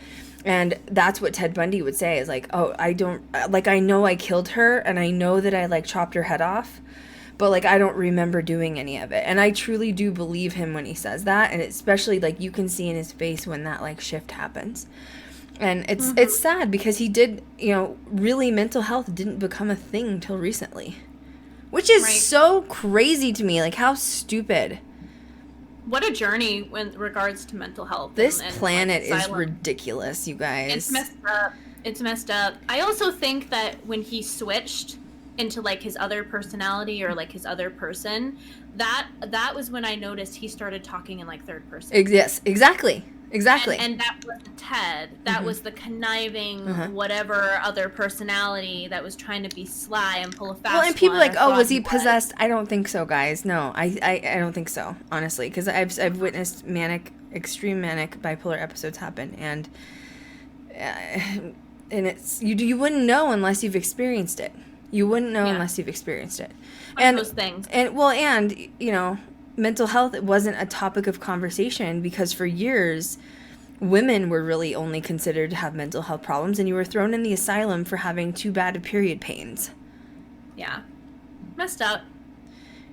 And that's what Ted Bundy would say is like, oh, I don't, like, I know I killed her and I know that I like chopped her head off, but like, I don't remember doing any of it. And I truly do believe him when he says that. And especially like you can see in his face when that like shift happens. And it's sad because he did, you know, really mental health didn't become a thing till recently, which is so crazy to me. Like, how stupid. What a journey in regards to mental health. This and planet like, is ridiculous, you guys. It's messed up. It's messed up. I also think that when he switched into like his other personality or like his other person, that was when I noticed he started talking in like third person. Yes, exactly. And that wasn't Ted. That was the conniving, whatever other personality that was trying to be sly and pull a fast one. Well, and people are like, oh, was he possessed? I don't think so, guys. No, I don't think so, honestly, because I've witnessed extreme manic bipolar episodes happen, and it's you wouldn't know unless you've experienced it. You wouldn't know unless you've experienced it. And those things. And you know, mental health, it wasn't a topic of conversation because for years women were really only considered to have mental health problems, and you were thrown in the asylum for having too bad of period pains. Yeah. Messed up.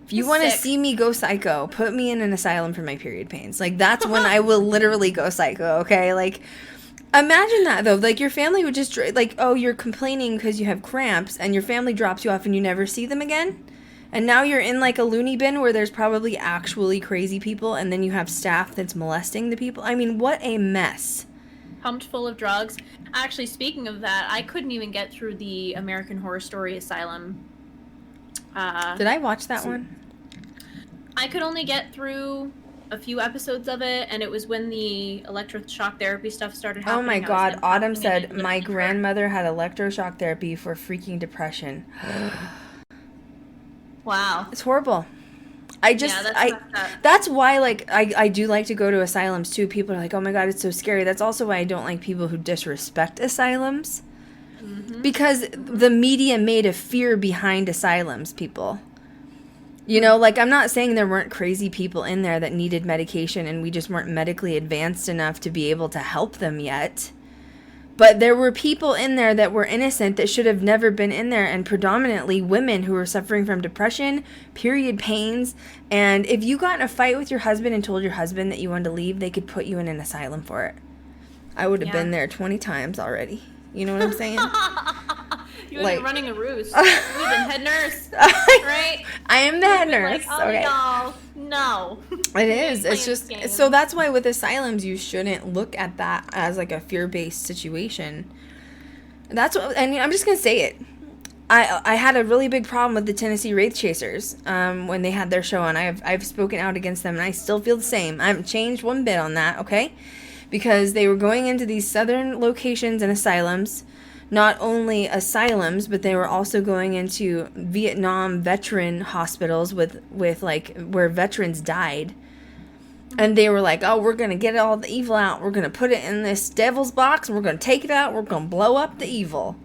If you want to see me go psycho, put me in an asylum for my period pains. Like, that's when I will literally go psycho, okay? Like, imagine that, though. Like, your family would just, like, oh, you're complaining because you have cramps, and your family drops you off and you never see them again? And now you're in, like, a loony bin where there's probably actually crazy people, and then you have staff that's molesting the people. I mean, what a mess. Pumped full of drugs. Actually, speaking of that, I couldn't even get through the American Horror Story Asylum. Did I watch that one? I could only get through a few episodes of it, and it was when the electroshock therapy stuff started happening. Oh my God, Autumn said, my grandmother had electroshock therapy for freaking depression. Wow. It's horrible. That's why, like, I do like to go to asylums too. People are like, oh my God, it's so scary. That's also why I don't like people who disrespect asylums. Because the media made a fear behind asylums, people. You know, like, I'm not saying there weren't crazy people in there that needed medication and we just weren't medically advanced enough to be able to help them yet. But there were people in there that were innocent that should have never been in there, and predominantly women who were suffering from depression, period pains, and if you got in a fight with your husband and told your husband that you wanted to leave, they could put you in an asylum for it. I would have been there 20 times already. You know what I'm saying? You would have been running a roost. You would have been head nurse, right? I am the head nurse. Like, oh, okay. No. It is. It's just, so that's why with asylums, you shouldn't look at that as like a fear-based situation. That's what, and I'm just going to say it. I had a really big problem with the Tennessee Wraith Chasers when they had their show, and I've spoken out against them, and I still feel the same. I haven't changed one bit on that, okay? Because they were going into these southern locations and asylums, not only asylums, but they were also going into Vietnam veteran hospitals with like where veterans died. And they were like, oh, we're going to get all the evil out. We're going to put it in this devil's box, and we're going to take it out. We're going to blow up the evil.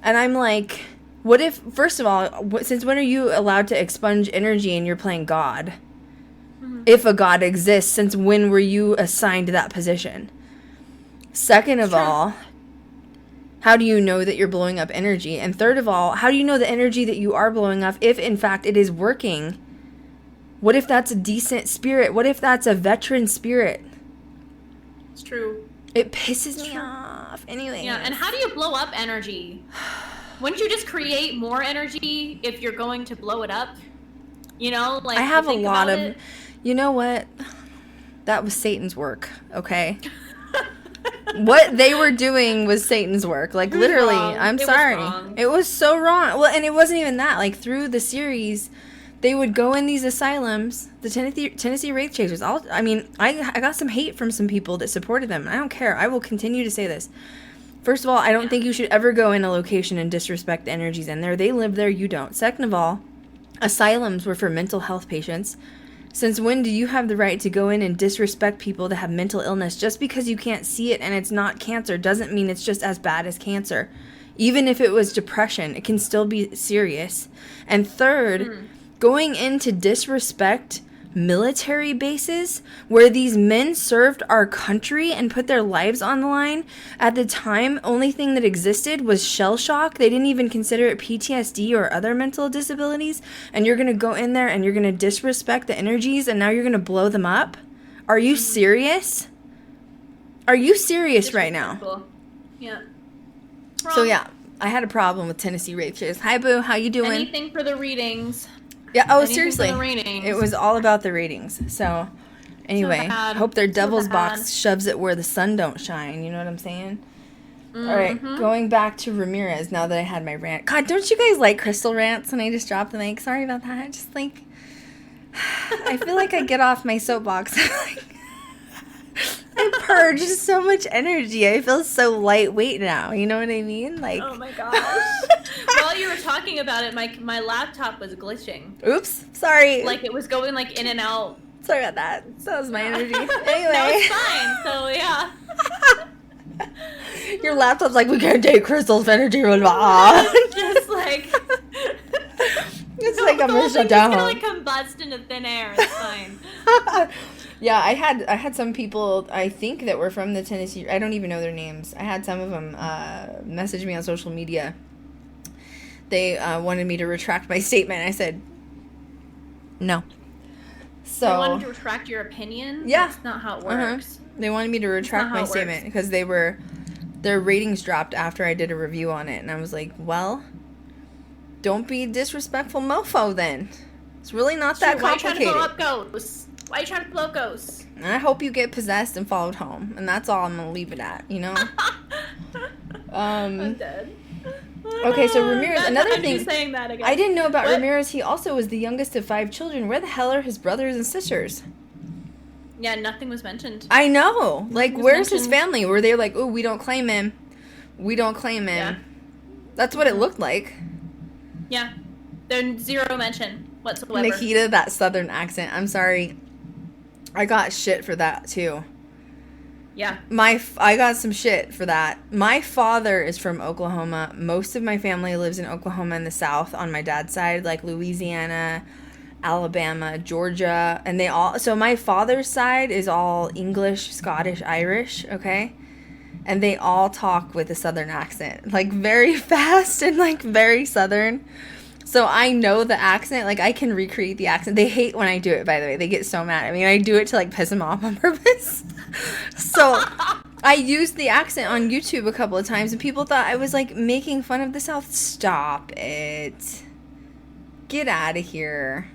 And I'm like, what if, first of all, since when are you allowed to expunge energy and you're playing God? If a God exists, since when were you assigned that position? Second of all, how do you know that you're blowing up energy? And third of all, how do you know the energy that you are blowing up, if in fact it is working? What if that's a decent spirit? What if that's a veteran spirit? It's true. It pisses me off. Anyway. Yeah, and how do you blow up energy? Wouldn't you just create more energy if you're going to blow it up? You know, like, I have a lot of... You know what? That was Satan's work, okay? What they were doing was Satan's work. Like, literally, I'm sorry. It was so wrong. Well, and it wasn't even that. Like, through the series, they would go in these asylums, the Tennessee Wraith Chasers. I got some hate from some people that supported them. I don't care. I will continue to say this. First of all, I don't think you should ever go in a location and disrespect the energies in there. They live there, you don't. Second of all, asylums were for mental health patients. Since when do you have the right to go in and disrespect people that have mental illness? Just because you can't see it and it's not cancer doesn't mean it's just as bad as cancer. Even if it was depression, it can still be serious. And third, going in to disrespect military bases where these men served our country and put their lives on the line. At the time, only thing that existed was shell shock. They didn't even consider it PTSD or other mental disabilities. And you're going to go in there and you're going to disrespect the energies and now you're going to blow them up? Are you serious? Are you serious right now? Yeah. So yeah, I had a problem with Tennessee rape case. Hi, Boo. How you doing? Anything for the readings. Yeah. Oh, Anything seriously. for the ratings. It was all about the ratings. So, anyway, hope their devil's box shoves it where the sun don't shine. You know what I'm saying? Mm-hmm. All right, going back to Ramirez. Now that I had my rant. God, don't you guys like Krystal rants when I just drop the mic? Sorry about that. Just like, I feel like I get off my soapbox. I purge so much energy. I feel so lightweight now. You know what I mean? Like, oh my gosh. While you were talking about it, my laptop was glitching. Oops. Sorry. Like it was going like in and out. Sorry about that. That was my energy. Anyway. No, it's fine. So yeah. Your laptop's like, we can't take Krystal's energy. Just like it's like I'm gonna shut down. It's gonna like combust into thin air. It's fine. Yeah, I had some people, I think, that were from the Tennessee. I don't even know their names. I had some of them message me on social media. They wanted me to retract my statement. I said, no. So they wanted to retract your opinion? Yeah. That's not how it works. They wanted me to retract my statement because their ratings dropped after I did a review on it. And I was like, well, don't be a disrespectful mofo then. It's really not that complicated. Why are you trying to blow up ghosts? Why are you trying to blow ghosts? And I hope you get possessed and followed home. And that's all I'm going to leave it at, you know? I'm dead. Okay, so Ramirez, another thing. Saying that again. I didn't know about Ramirez. He also was the youngest of 5 children. Where the hell are his brothers and sisters? Yeah, nothing was mentioned. I know. Like, where's his family? Were they like, oh, we don't claim him. We don't claim him. Yeah. That's what it looked like. Yeah. There's zero mention whatsoever. Nikita, that southern accent. I'm sorry. I got shit for that, too. Yeah. I got some shit for that. My father is from Oklahoma. Most of my family lives in Oklahoma in the South on my dad's side, like Louisiana, Alabama, Georgia, and they all, so my father's side is all English, Scottish, Irish, okay? And they all talk with a southern accent, like very fast and like very southern. So I know the accent, like I can recreate the accent. They hate when I do it, by the way. They get so mad. I mean, I do it to like piss them off on purpose. So I used the accent on YouTube a couple of times and people thought I was like making fun of the South. Stop it. Get out of here.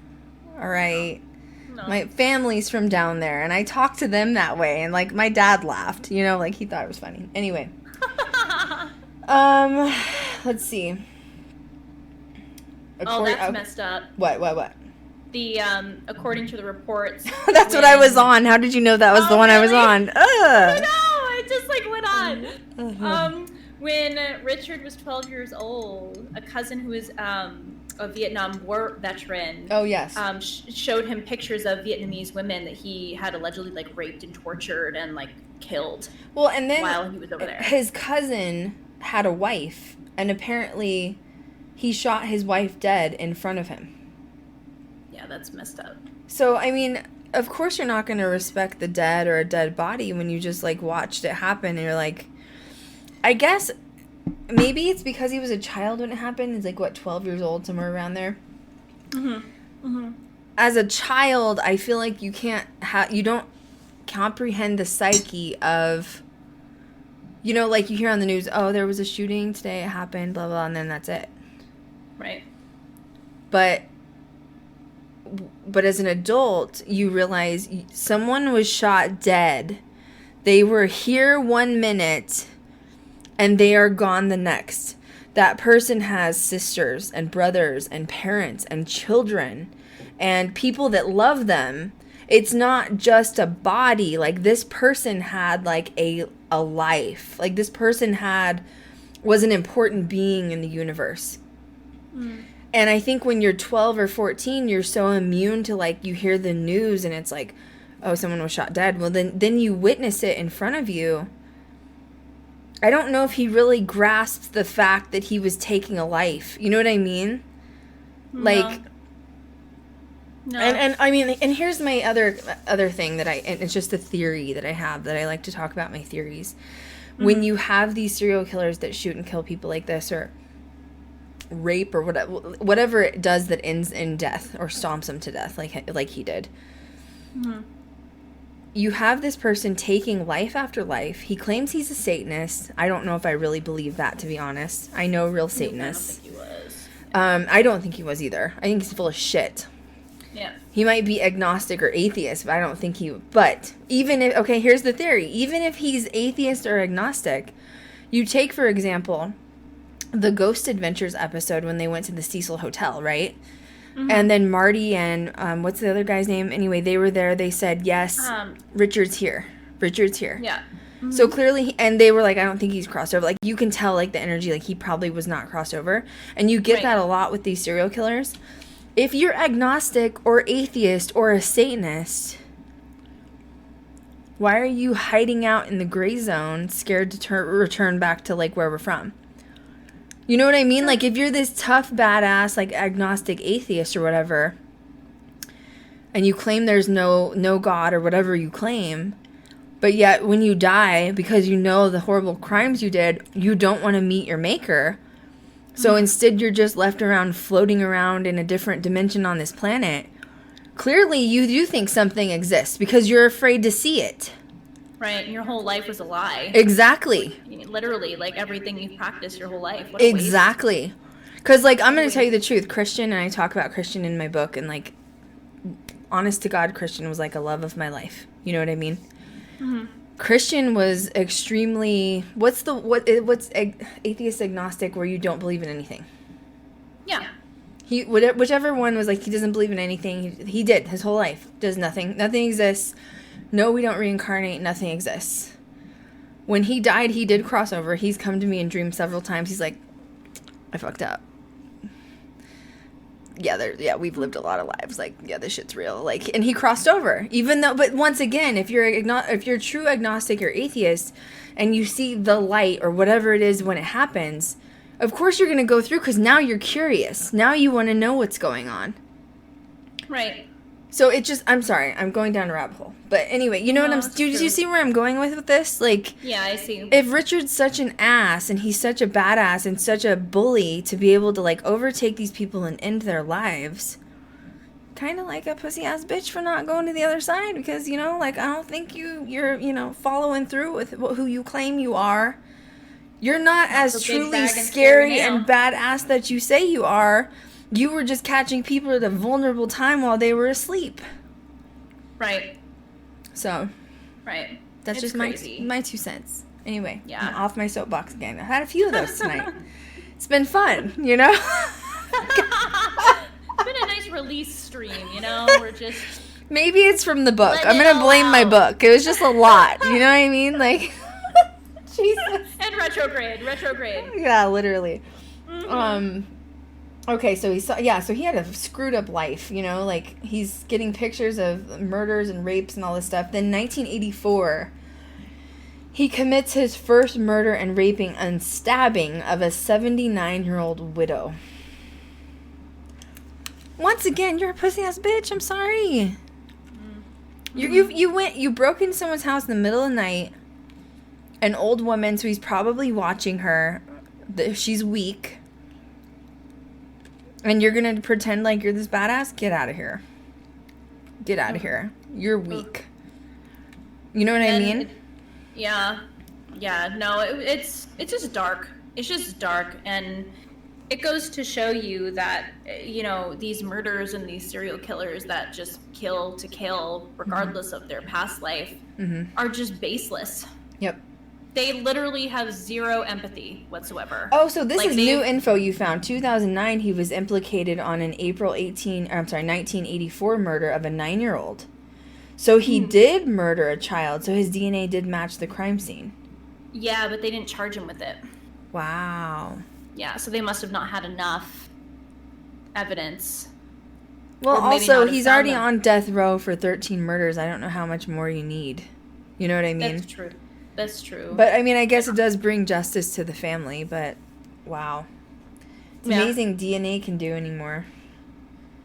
All right. No. My family's from down there and I talk to them that way and like my dad laughed, you know, like he thought it was funny. Anyway. Let's see. That's messed up. What? The according to the reports. That's what I was on. How did you know that was the one really? I was on? I know. It just like went on. When Richard was 12 years old, a cousin who is a Vietnam War veteran. Oh yes. Showed him pictures of Vietnamese women that he had allegedly like raped and tortured and like killed. Well, and then while he was over there, his cousin had a wife, and apparently he shot his wife dead in front of him. Yeah, that's messed up. So, I mean, of course you're not going to respect the dead or a dead body when you just, like, watched it happen and you're like... I guess maybe it's because he was a child when it happened. He's, like, 12 years old, somewhere around there? Mm-hmm. Mm-hmm. As a child, I feel like you you don't comprehend the psyche of... You know, like you hear on the news, oh, there was a shooting today, it happened, blah, blah, and then that's it. Right. But as an adult, you realize someone was shot dead. They were here 1 minute, and they are gone the next. That person has sisters and brothers and parents and children and people that love them. It's not just a body. Like, this person had, like, a life. Like, this person was an important being in the universe. Mm. And I think when you're 12 or 14, you're so immune to, like, you hear the news and it's like, oh, someone was shot dead. Well, then you witness it in front of you. I don't know if he really grasped the fact that he was taking a life. You know what I mean? No. Like... No. And I mean, and here's my other thing and it's just a theory that I have that I like to talk about my theories. Mm-hmm. When you have these serial killers that shoot and kill people like this, or rape, or whatever it does that ends in death or stomps them to death, like he did. Mm-hmm. You have this person taking life after life. He claims he's a Satanist. I don't know if I really believe that, to be honest. I know real Satanists. I don't think he was. I don't think he was either. I think he's full of shit. Yeah. He might be agnostic or atheist, but I don't think he... But even if... Okay, here's the theory. Even if he's atheist or agnostic, you take, for example, the Ghost Adventures episode when they went to the Cecil Hotel, right? Mm-hmm. And then Marty and... what's the other guy's name? Anyway, they were there. They said, yes, Richard's here. Richard's here. Yeah. Mm-hmm. So clearly... And they were like, I don't think he's crossed over. Like, you can tell, like, the energy. Like, he probably was not crossed over. And you get that a lot with these serial killers. If you're agnostic or atheist or a Satanist, why are you hiding out in the gray zone, scared to return back to, like, where we're from? You know what I mean? Sure. Like, if you're this tough, badass, like, agnostic atheist or whatever, and you claim there's no God or whatever you claim, but yet when you die, because you know the horrible crimes you did, you don't want to meet your maker. So instead, you're just left around floating around in a different dimension on this planet. Clearly, you do think something exists because you're afraid to see it. Right. Your whole life was a lie. Exactly. Literally, like everything you've practiced your whole life. What exactly. Because, like, I'm going to tell you the truth. Christian, and I talk about Christian in my book, and, like, honest to God, Christian was like a love of my life. You know what I mean? Mm-hmm. Christian was extremely... What's atheist agnostic where you don't believe in anything? Yeah. Whichever one was like, he doesn't believe in anything. He did his whole life. Does nothing. Nothing exists. No, we don't reincarnate. Nothing exists. When he died, he did cross over. He's come to me in dreams several times. He's like, I fucked up. Yeah, we've lived a lot of lives. Like, yeah, this shit's real. Like, and he crossed over. Even though, but once again, if you're true agnostic or atheist, and you see the light or whatever it is when it happens, of course you're going to go through because now you're curious. Now you want to know what's going on. Right. So it just, I'm sorry, I'm going down a rabbit hole. But anyway, you know do you see where I'm going with this? Like, yeah, I see. If Richard's such an ass and he's such a badass and such a bully to be able to, like, overtake these people and end their lives, kind of like a pussy ass bitch for not going to the other side because, you know, like, I don't think you're, you know, following through with who you claim you are. You're not as truly scary and badass that you say you are. You were just catching people at a vulnerable time while they were asleep. Right. So. Right. That's just my 2 cents. Anyway. Yeah. I'm off my soapbox again. I had a few of those tonight. It's been fun, you know? It's been a nice release stream, you know? We're just... Maybe it's from the book. I'm going to blame my book. It was just a lot. You know what I mean? Like, Jesus. And retrograde. Yeah, literally. Mm-hmm. Okay, so he had a screwed up life, you know, like, he's getting pictures of murders and rapes and all this stuff. Then 1984, he commits his first murder and raping and stabbing of a 79-year-old widow. Once again, you're a pussy-ass bitch, I'm sorry. Mm-hmm. You broke into someone's house in the middle of the night, an old woman, so he's probably watching her, she's weak. And you're going to pretend like you're this badass? Get out of here. Get out of here. You're weak. You know what I mean? Yeah. No, it's just dark. It's just dark. And it goes to show you that, you know, these murders and these serial killers that just kill to kill, regardless of their past life, are just baseless. Yep. They literally have zero empathy whatsoever. Oh, so this is new info you found. 2009, he was implicated on an 1984 murder of a 9-year-old. So he did murder a child, so his DNA did match the crime scene. Yeah, but they didn't charge him with it. Wow. Yeah, so they must have not had enough evidence. Well, also, he's already on death row for 13 murders. I don't know how much more you need. You know what I mean? That's true. But, I mean, I guess it does bring justice to the family, but, wow. It's amazing DNA can do anymore.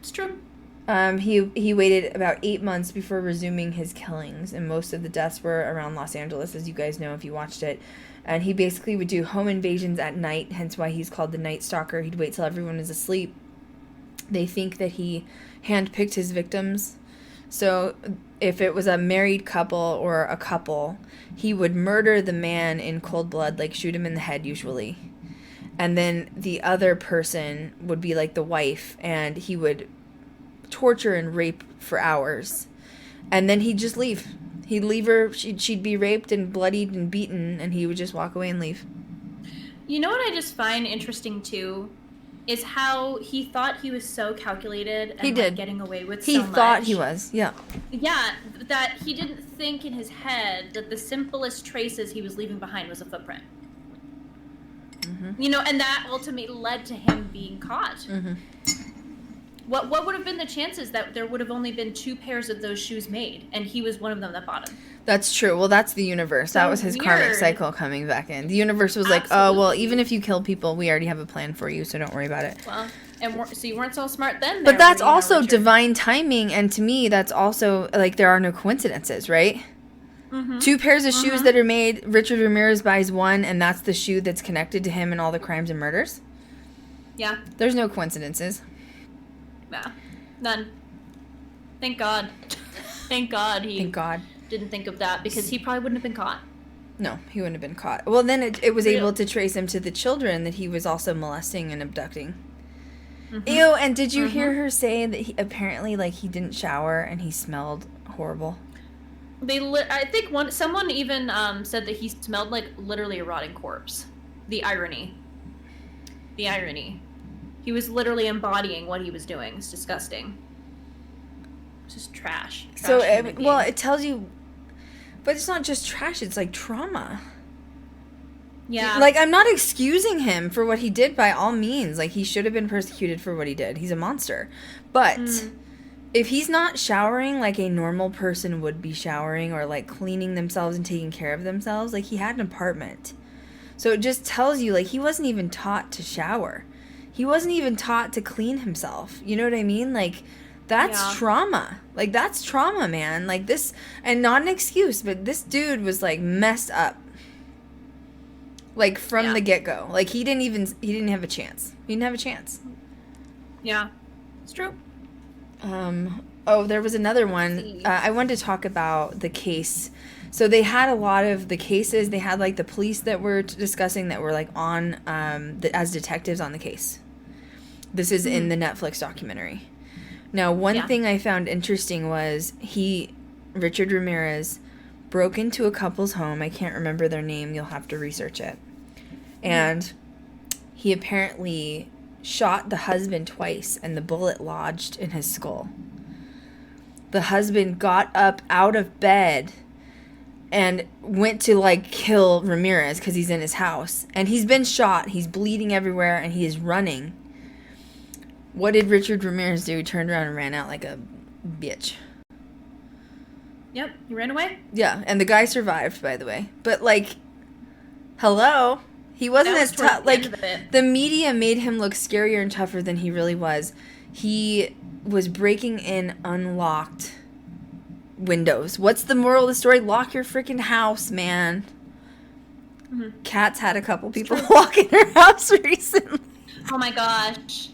It's true. He waited about 8 months before resuming his killings, and most of the deaths were around Los Angeles, as you guys know if you watched it. And he basically would do home invasions at night, hence why he's called the Night Stalker. He'd wait till everyone was asleep. They think that he handpicked his victims. So if it was a married couple or a couple, he would murder the man in cold blood, like shoot him in the head usually. And then the other person would be like the wife, and he would torture and rape for hours. And then he'd just leave. He'd leave her, she'd be raped and bloodied and beaten, and he would just walk away and leave. You know what I just find interesting, too? Is how he thought he was so calculated and he did. Like, getting away with so much. He thought he was, yeah. Yeah, that he didn't think in his head that the simplest traces he was leaving behind was a footprint. Mm-hmm. You know, and that ultimately led to him being caught. Mm-hmm. What would have been the chances that there would have only been 2 pairs of those shoes made, and he was one of them that bought them? That's true. Well, that's the universe. So that was his karmic cycle coming back in. The universe was like, oh, well, even if you kill people, we already have a plan for you, so don't worry about it. Well, so you weren't so smart then. But that's also divine timing, and to me, that's also, like, there are no coincidences, right? Mm-hmm. 2 pairs of shoes that are made, Richard Ramirez buys one, and that's the shoe that's connected to him and all the crimes and murders? Yeah. There's no coincidences. Yeah. None. Thank God. Thank God didn't think of that, because he probably wouldn't have been caught. No, he wouldn't have been caught. Well, then it was able to trace him to the children that he was also molesting and abducting. Mm-hmm. Ew, and did you hear her say that he apparently, like, he didn't shower and he smelled horrible? I think someone even said that he smelled like literally a rotting corpse. The irony. He was literally embodying what he was doing. It's disgusting. It's just trash. So, it tells you... But it's not just trash. It's, like, trauma. Yeah. Like, I'm not excusing him for what he did by all means. Like, he should have been persecuted for what he did. He's a monster. But... if he's not showering like a normal person would be showering, or, like, cleaning themselves and taking care of themselves, like, he had an apartment. So it just tells you, like, he wasn't even taught to shower. He wasn't even taught to clean himself. You know what I mean? Like, that's trauma. Like, that's trauma, man. Like, this, and not an excuse, but this dude was, like, messed up. Like, from the get-go. Like, he didn't have a chance. He didn't have a chance. Yeah. It's true. There was another one. I wanted to talk about the case. So they had a lot of the cases. They had, like, the police that were discussing that were, like, on as detectives on the case. This is in the Netflix documentary. Now, one thing I found interesting was Richard Ramirez, broke into a couple's home. I can't remember their name. You'll have to research it. And he apparently shot the husband twice, and the bullet lodged in his skull. The husband got up out of bed and went to, like, kill Ramirez because he's in his house. And he's been shot. He's bleeding everywhere, and he is running. What did Richard Ramirez do? He turned around and ran out like a bitch. Yep, he ran away. Yeah, and the guy survived, by the way. But, like, hello? He wasn't as tough. Like, the media made him look scarier and tougher than he really was. He was breaking in unlocked windows. What's the moral of the story? Lock your freaking house, man. Mm-hmm. Kat's had a couple people walk in her house recently. Oh my gosh.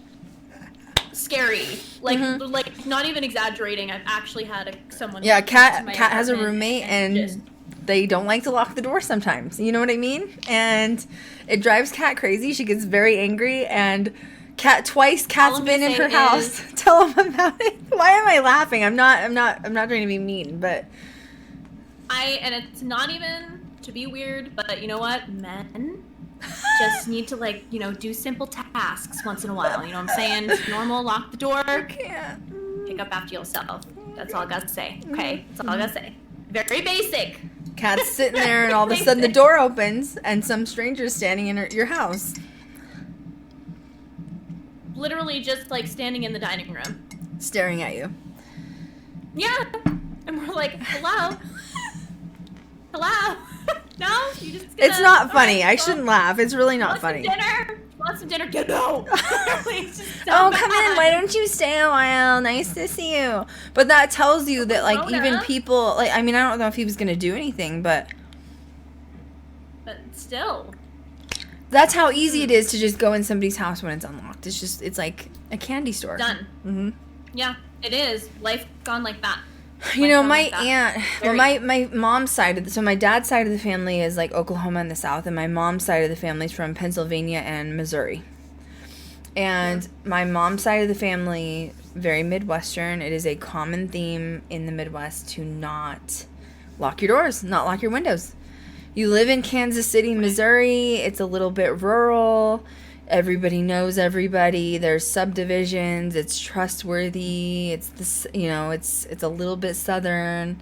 Scary. Like, like, not even exaggerating. I've actually had someone... Yeah, Kat has a roommate, and they don't like to lock the door sometimes. You know what I mean? And it drives Kat crazy. She gets very angry, and Kat's been in her house. Tell them about it. Why am I laughing? I'm not trying to be mean, but... And it's not even to be weird, but you know what? Men just need to, like, you know, do simple tasks once in a while. You know what I'm saying? It's normal, lock the door. I can't. Pick up after yourself. That's all I got to say. Okay? That's all I got to say. Very basic. Kat's sitting there, and all of a sudden the door opens, and some stranger's standing in your house. Literally just, like, standing in the dining room. Staring at you. Yeah. And we're like, hello? Hello? No? You just gonna, it's not funny. I shouldn't laugh. It's really not funny. Dinner? Want some dinner? Get out. It's just so Oh, bad. come in. Why don't you stay a while? Nice to see you. But that tells you that, like, even people, like, I mean, I don't know if he was going to do anything, but still. That's how easy it is to just go in somebody's house when it's unlocked. It's like a candy store. Done. Mm-hmm. Yeah, it is. Life gone like that. You know, my aunt, well, my mom's side so my dad's side of the family is like Oklahoma in the south, and my mom's side of the family is from Pennsylvania and Missouri. And my mom's side of the family, very Midwestern. It is a common theme in the Midwest to not lock your doors, not lock your windows. You live in Kansas City, Missouri. It's a little bit rural. Everybody knows everybody. There's subdivisions. It's trustworthy. It's this, you know, it's a little bit southern.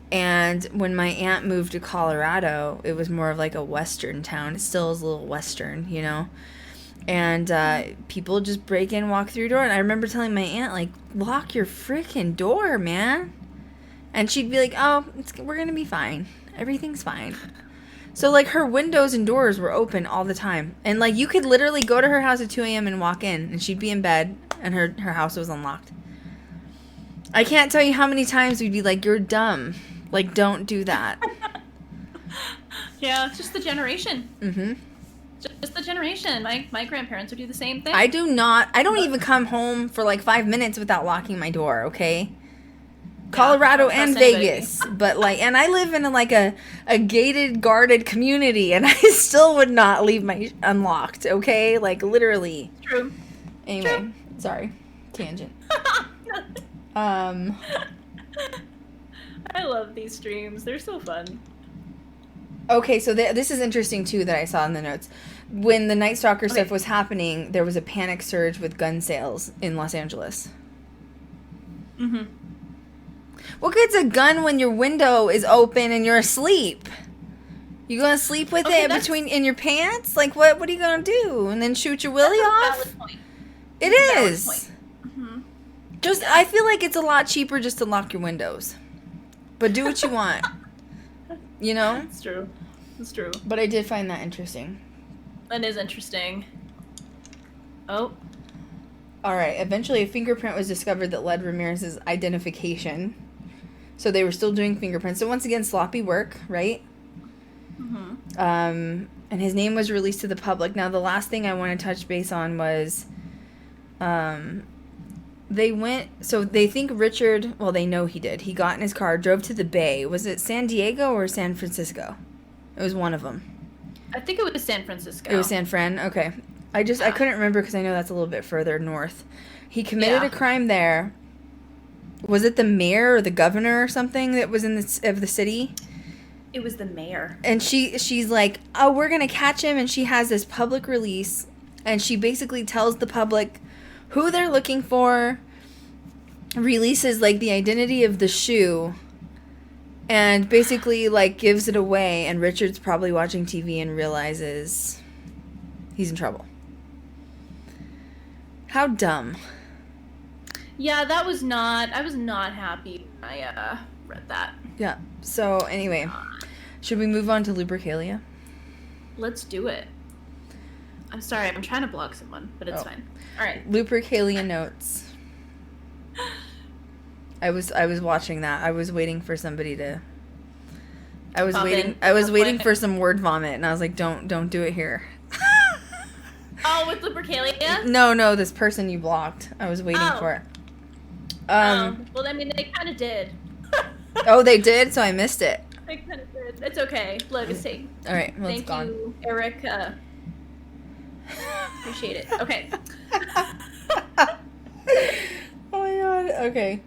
And when my aunt moved to Colorado, it was more of like a western town. It still is a little western, you know. And people just break in, walk through your door. And I remember telling my aunt, like, lock your freaking door, man. And she'd be like, oh, we're going to be fine. Everything's fine. So, like, her windows and doors were open all the time. And, like, you could literally go to her house at 2 a.m. and walk in, and she'd be in bed, and her house was unlocked. I can't tell you how many times we'd be like, you're dumb. Like, don't do that. Yeah, it's just the generation. Mm-hmm. Just the generation. My grandparents would do the same thing. I don't even come home for, like, 5 minutes without locking my door, okay? Colorado and Vegas, but like, and I live in a gated, guarded community, and I still would not leave my unlocked. Okay, like literally. True. Anyway, True. Sorry, tangent. I love these streams. They're so fun. Okay, so this is interesting too that I saw in the notes. When the Night Stalker stuff was happening, there was a panic surge with gun sales in Los Angeles. Mm-hmm. What good's a gun when your window is open and you're asleep? You gonna sleep with it in your pants? Like what are you gonna do? And then shoot your willy off? Valid point. It is. Point. Mm-hmm. Just I feel like it's a lot cheaper just to lock your windows. But do what you want. You know? It's true. It's true. But I did find that interesting. That is interesting. Oh. All right. Eventually a fingerprint was discovered that led Ramirez's identification. So they were still doing fingerprints. So once again, sloppy work, right? Mm-hmm. And his name was released to the public. Now, the last thing I want to touch base on was they think Richard, well, they know he did. He got in his car, drove to the Bay. Was it San Diego or San Francisco? It was one of them. I think it was San Francisco. It was San Fran? Okay. I couldn't remember because I know that's a little bit further north. He committed a crime there. Was it the mayor or the governor or something that was of the city? It was the mayor. And she's like, oh, we're going to catch him. And she has this public release. And she basically tells the public who they're looking for, releases, like, the identity of the shoe, and basically, like, gives it away. And Richard's probably watching TV and realizes he's in trouble. How dumb. Yeah, I was not happy when I read that. Yeah. So, anyway, should we move on to Lupercalia? Let's do it. I'm sorry, I'm trying to block someone, but it's fine. All right. Lupercalia notes. I was watching that. I was waiting for somebody to. I was waiting for some word vomit, and I was like, "Don't do it here." Oh, with Lupercalia? No, this person you blocked. I was waiting for it. Well, I mean, they kind of did. Oh, they did, so I missed it. They kind of did. It's okay. Legacy. All right, well, it's gone. Thank you, Eric. Appreciate it. Okay. Oh my god. Okay.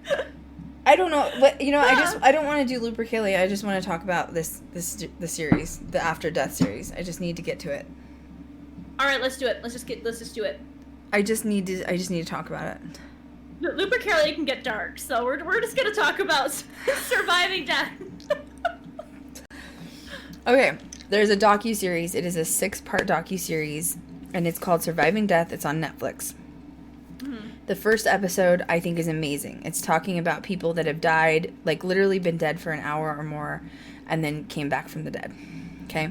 I don't know. What I don't want to do Lupercalia. I just want to talk about the series, the After Death series. I just need to get to it. All right, let's do it. Let's just do it. I just need to talk about it. Lupercalia can get dark, so we're just gonna talk about surviving death. Okay, there's a docu-series. It is a 6-part docu-series, and it's called Surviving Death. It's on Netflix. Mm-hmm. The first episode, I think, is amazing. It's talking about people that have died, like literally been dead for an hour or more, and then came back from the dead. Okay?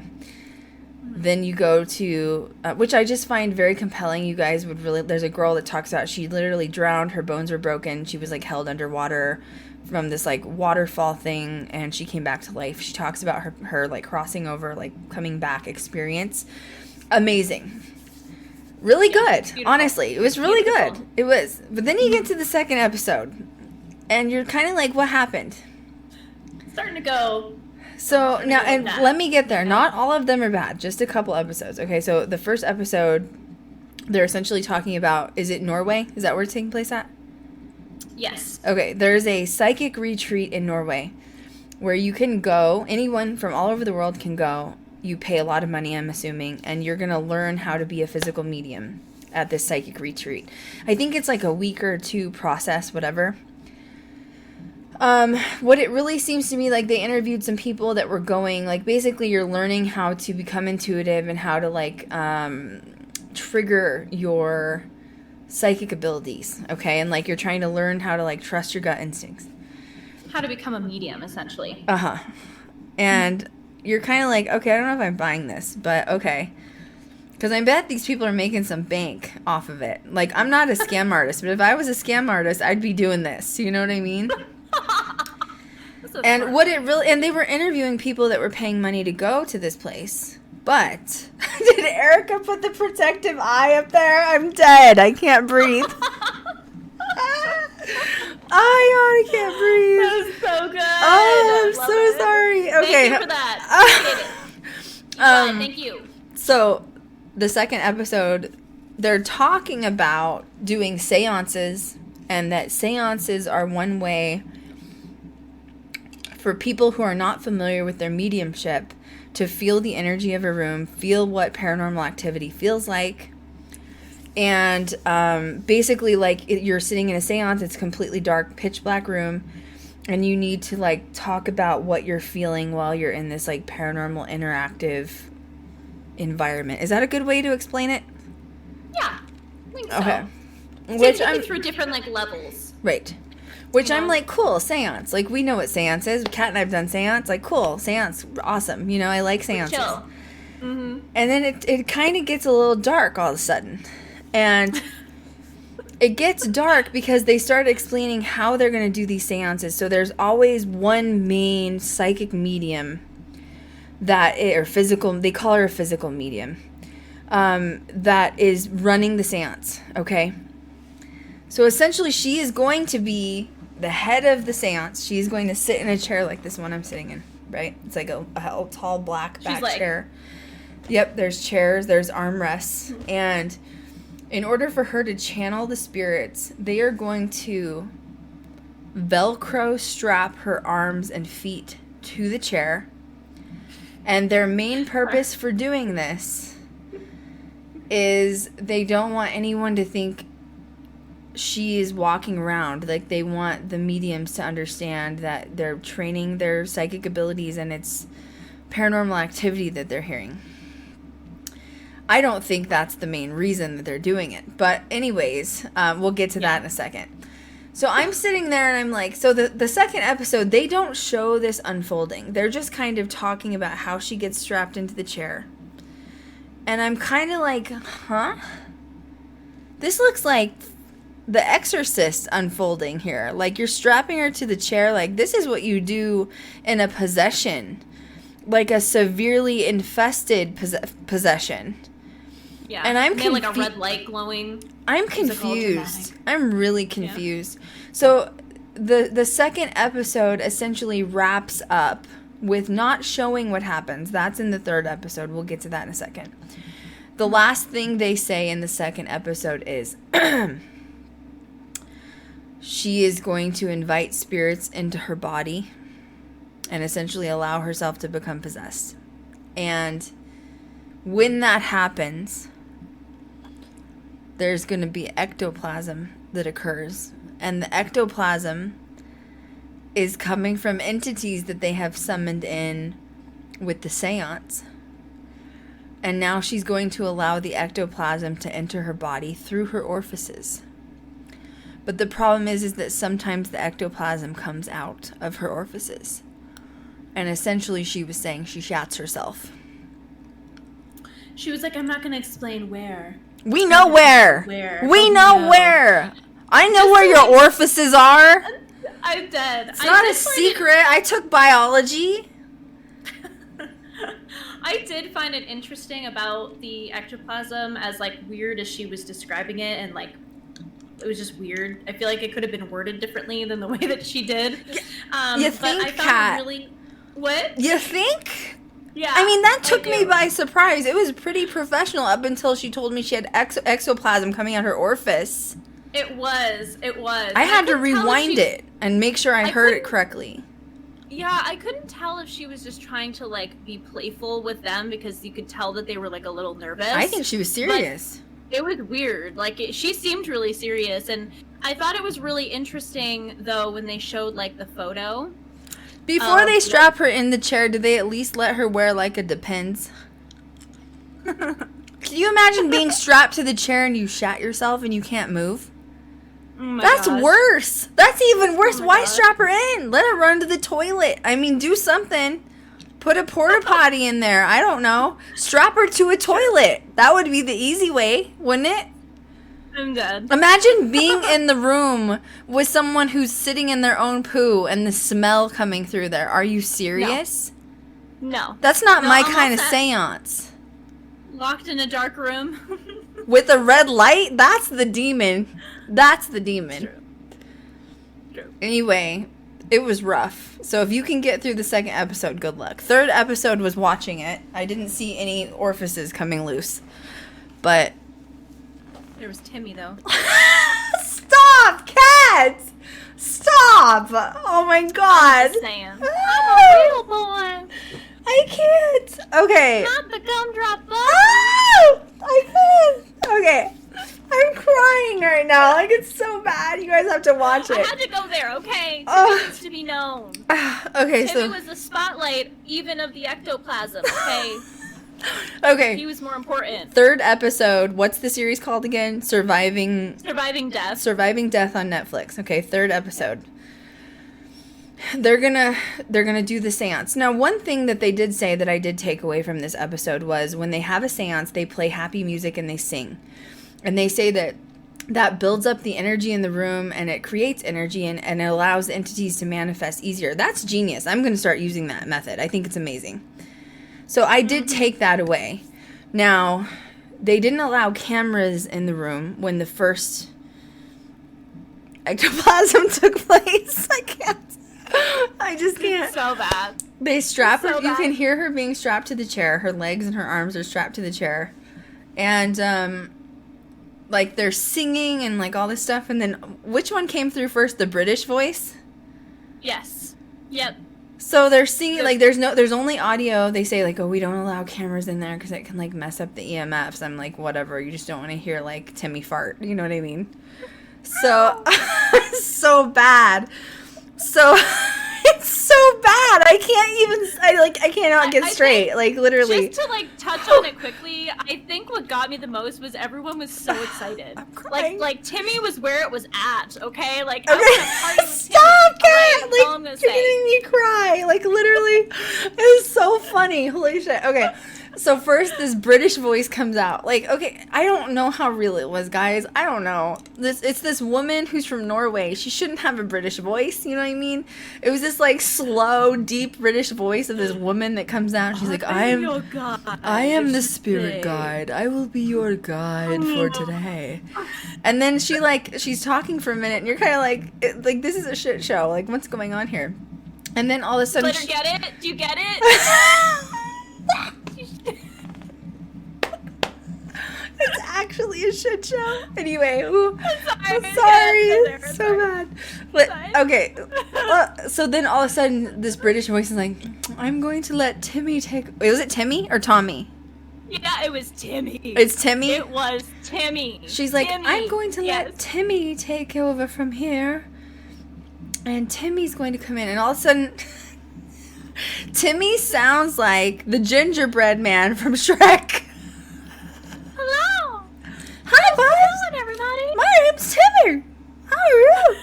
Then you go to, which I just find very compelling. You guys would really, there's a girl that talks about she literally drowned, her bones were broken, she was like held underwater from this like waterfall thing, and she came back to life. She talks about her like crossing over, like coming back experience. Amazing. Really good. Beautiful. Honestly, it was really good. It was. But then you get to the second episode, and you're kind of like, what happened? Starting to go. So now, and let me get there. Not all of them are bad. Just a couple episodes. Okay, so the first episode, they're essentially talking about, is it Norway? Is that where it's taking place at? Yes. Okay, there's a psychic retreat in Norway where you can go. Anyone from all over the world can go. You pay a lot of money, I'm assuming, and you're going to learn how to be a physical medium at this psychic retreat. I think it's like a week or two process, whatever. What it really seems to me like, they interviewed some people that were going, like, basically you're learning how to become intuitive and how to, like, trigger your psychic abilities, okay? And, like, you're trying to learn how to, like, trust your gut instincts. How to become a medium, essentially. Uh-huh. And you're kind of like, okay, I don't know if I'm buying this, but okay. Because I bet these people are making some bank off of it. Like, I'm not a scam artist, but if I was a scam artist, I'd be doing this. You know what I mean? And what it really, and they were interviewing people that were paying money to go to this place. But did Erica put the protective eye up there? I'm dead. I can't breathe. I can't breathe. That was so good. Oh, I'm so sorry. Okay. Thank you for that. Thank you. So, the second episode, they're talking about doing seances, and that seances are one way for people who are not familiar with their mediumship to feel the energy of a room, feel what paranormal activity feels like. And basically, like, you're sitting in a seance, it's completely dark, pitch black room, and you need to, like, talk about what you're feeling while you're in this, like, paranormal interactive environment. Is that a good way to explain it? Yeah, I think so. Okay. Which I'm through different, like, levels. Right. Which I'm like, cool, seance. Like, we know what seance is. Kat and I have done seance. Like, cool, seance, awesome. You know, I like seances. Chill. Mm-hmm. And then it kind of gets a little dark all of a sudden. And it gets dark because they start explaining how they're going to do these seances. So there's always one main psychic medium or physical, they call her a physical medium, that is running the seance, okay? So essentially she is going to be the head of the seance. She's going to sit in a chair like this one I'm sitting in, right? It's like a tall black back chair. Yep, there's chairs, there's armrests, and in order for her to channel the spirits, they are going to Velcro strap her arms and feet to the chair. And their main purpose for doing this is they don't want anyone to think she is walking around. Like, they want the mediums to understand that they're training their psychic abilities and it's paranormal activity that they're hearing. I don't think that's the main reason that they're doing it. But anyways, we'll get to that in a second. So I'm sitting there and I'm like, so the second episode, they don't show this unfolding. They're just kind of talking about how she gets strapped into the chair. And I'm kind of like, huh? This looks like The Exorcist unfolding here. Like, you're strapping her to the chair. Like, this is what you do in a possession. Like a severely infested possession. Yeah, and I'm like a red light glowing. I'm confused. I'm really confused. Yeah. So the second episode essentially wraps up with not showing what happens. That's in the third episode. We'll get to that in a second. The last thing they say in the second episode is she is going to invite spirits into her body and essentially allow herself to become possessed. And when that happens, there's going to be ectoplasm that occurs. And the ectoplasm is coming from entities that they have summoned in with the seance. And now she's going to allow the ectoplasm to enter her body through her orifices. But the problem is that sometimes the ectoplasm comes out of her orifices. And essentially she was saying she shats herself. She was like, I'm not gonna explain where. We know where. We know where. I know where your orifices are. I'm dead. It's not a secret. I took biology. I did find it interesting about the ectoplasm, as like weird as she was describing it, and like it was just weird. I feel like it could have been worded differently than the way that she did. You think, Kat? Really... What? You think? Yeah. I mean, that took me by surprise. It was pretty professional up until she told me she had exoplasm coming out her orifice. It was. I had to rewind it and make sure I heard it correctly. Yeah, I couldn't tell if she was just trying to, like, be playful with them because you could tell that they were, like, a little nervous. I think she was serious. But it was weird. Like, she seemed really serious. And I thought it was really interesting, though, when they showed, like, the photo. Before they strap her in the chair, did they at least let her wear, like, a Depends? Can you imagine being strapped to the chair and you shat yourself and you can't move? Oh That's gosh. worse. That's even worse. Oh Why gosh. strap her in? Let her run to the toilet. I mean, do something. Put a porta potty in there. I don't know. Strap her to a toilet. That would be the easy way, wouldn't it? I'm dead. Imagine being in the room with someone who's sitting in their own poo and the smell coming through there. Are you serious? No. That's not my I'm kind of all set. seance. Locked in a dark room. With a red light? That's the demon. That's the demon. True. Anyway, it was rough. So if you can get through the second episode, good luck. Third episode was watching it. I didn't see any orifices coming loose. But... There was Timmy, though. Stop, Kat! Stop! Oh my god. I'm just saying. I'm a real boy. I can't. Okay. Not the gumdrop boy. Oh! I can't. Okay. I'm crying right now. Like, it's so bad. You guys have to watch it. I had to go there, okay? Oh. Timmy needs to be known. Okay, Timmy so... was the spotlight even of the ectoplasm, okay? Okay. He was more important. Third episode. What's the series called again? Surviving Death. Surviving Death on Netflix. Okay, third episode. They're gonna do the seance. Now, one thing that they did say that I did take away from this episode was when they have a seance, they play happy music and they sing. And they say that builds up the energy in the room and it creates energy and it allows entities to manifest easier. That's genius. I'm going to start using that method. I think it's amazing. So I did take that away. Now, they didn't allow cameras in the room when the first ectoplasm took place. I can't. I just can't. It's so bad. They strap her. So You bad. can hear her being strapped to the chair. Her legs and her arms are strapped to the chair. And, like, they're singing and, like, all this stuff. And then, which one came through first? The British voice? Yes. Yep. So they're singing, like, there's only audio. They say, like, oh, we don't allow cameras in there because it can, like, mess up the EMFs. I'm like, whatever. You just don't want to hear, like, Timmy fart. You know what I mean? So, so bad. So, it's so bad. I cannot get straight. Like, literally. Just to, like, touch on it quickly, I think what got me the most was everyone was so excited. I'm crying. Like Timmy was where it was at, okay? Like, Okay, I was at a party with stop, Timmy. Kat! Right, Like, all I'm gonna you're say. getting me cry. Like, literally, it was so funny. Holy shit. Okay, so first, this British voice comes out. Like, okay, I don't know how real it was, guys. I don't know. It's this woman who's from Norway. She shouldn't have a British voice, you know what I mean? It was this, like, slow, deep British voice of this woman that comes out. She's like, I am the spirit guide. I will be your guide for today. And then she's talking for a minute, and you're kind of like, this is a shit show. Like, what's going on here? And then all of a sudden, Let her get it? Do you get it? It's actually a shit show. Anyway, ooh, I'm sorry. sorry. Yeah, It's sorry. so bad. But, Fine. okay, so then all of a sudden, this British voice is like, I'm going to let Timmy take... Wait, was it Timmy or Tommy? Yeah, it was Timmy. It's Timmy? It was Timmy. She's like, Timmy. I'm going to Yes. let Timmy take over from here. And Timmy's going to come in. And all of a sudden, Timmy sounds like the gingerbread man from Shrek. Hello. Hi, Buzz. Hello, everybody. My name's Timmy. How are you?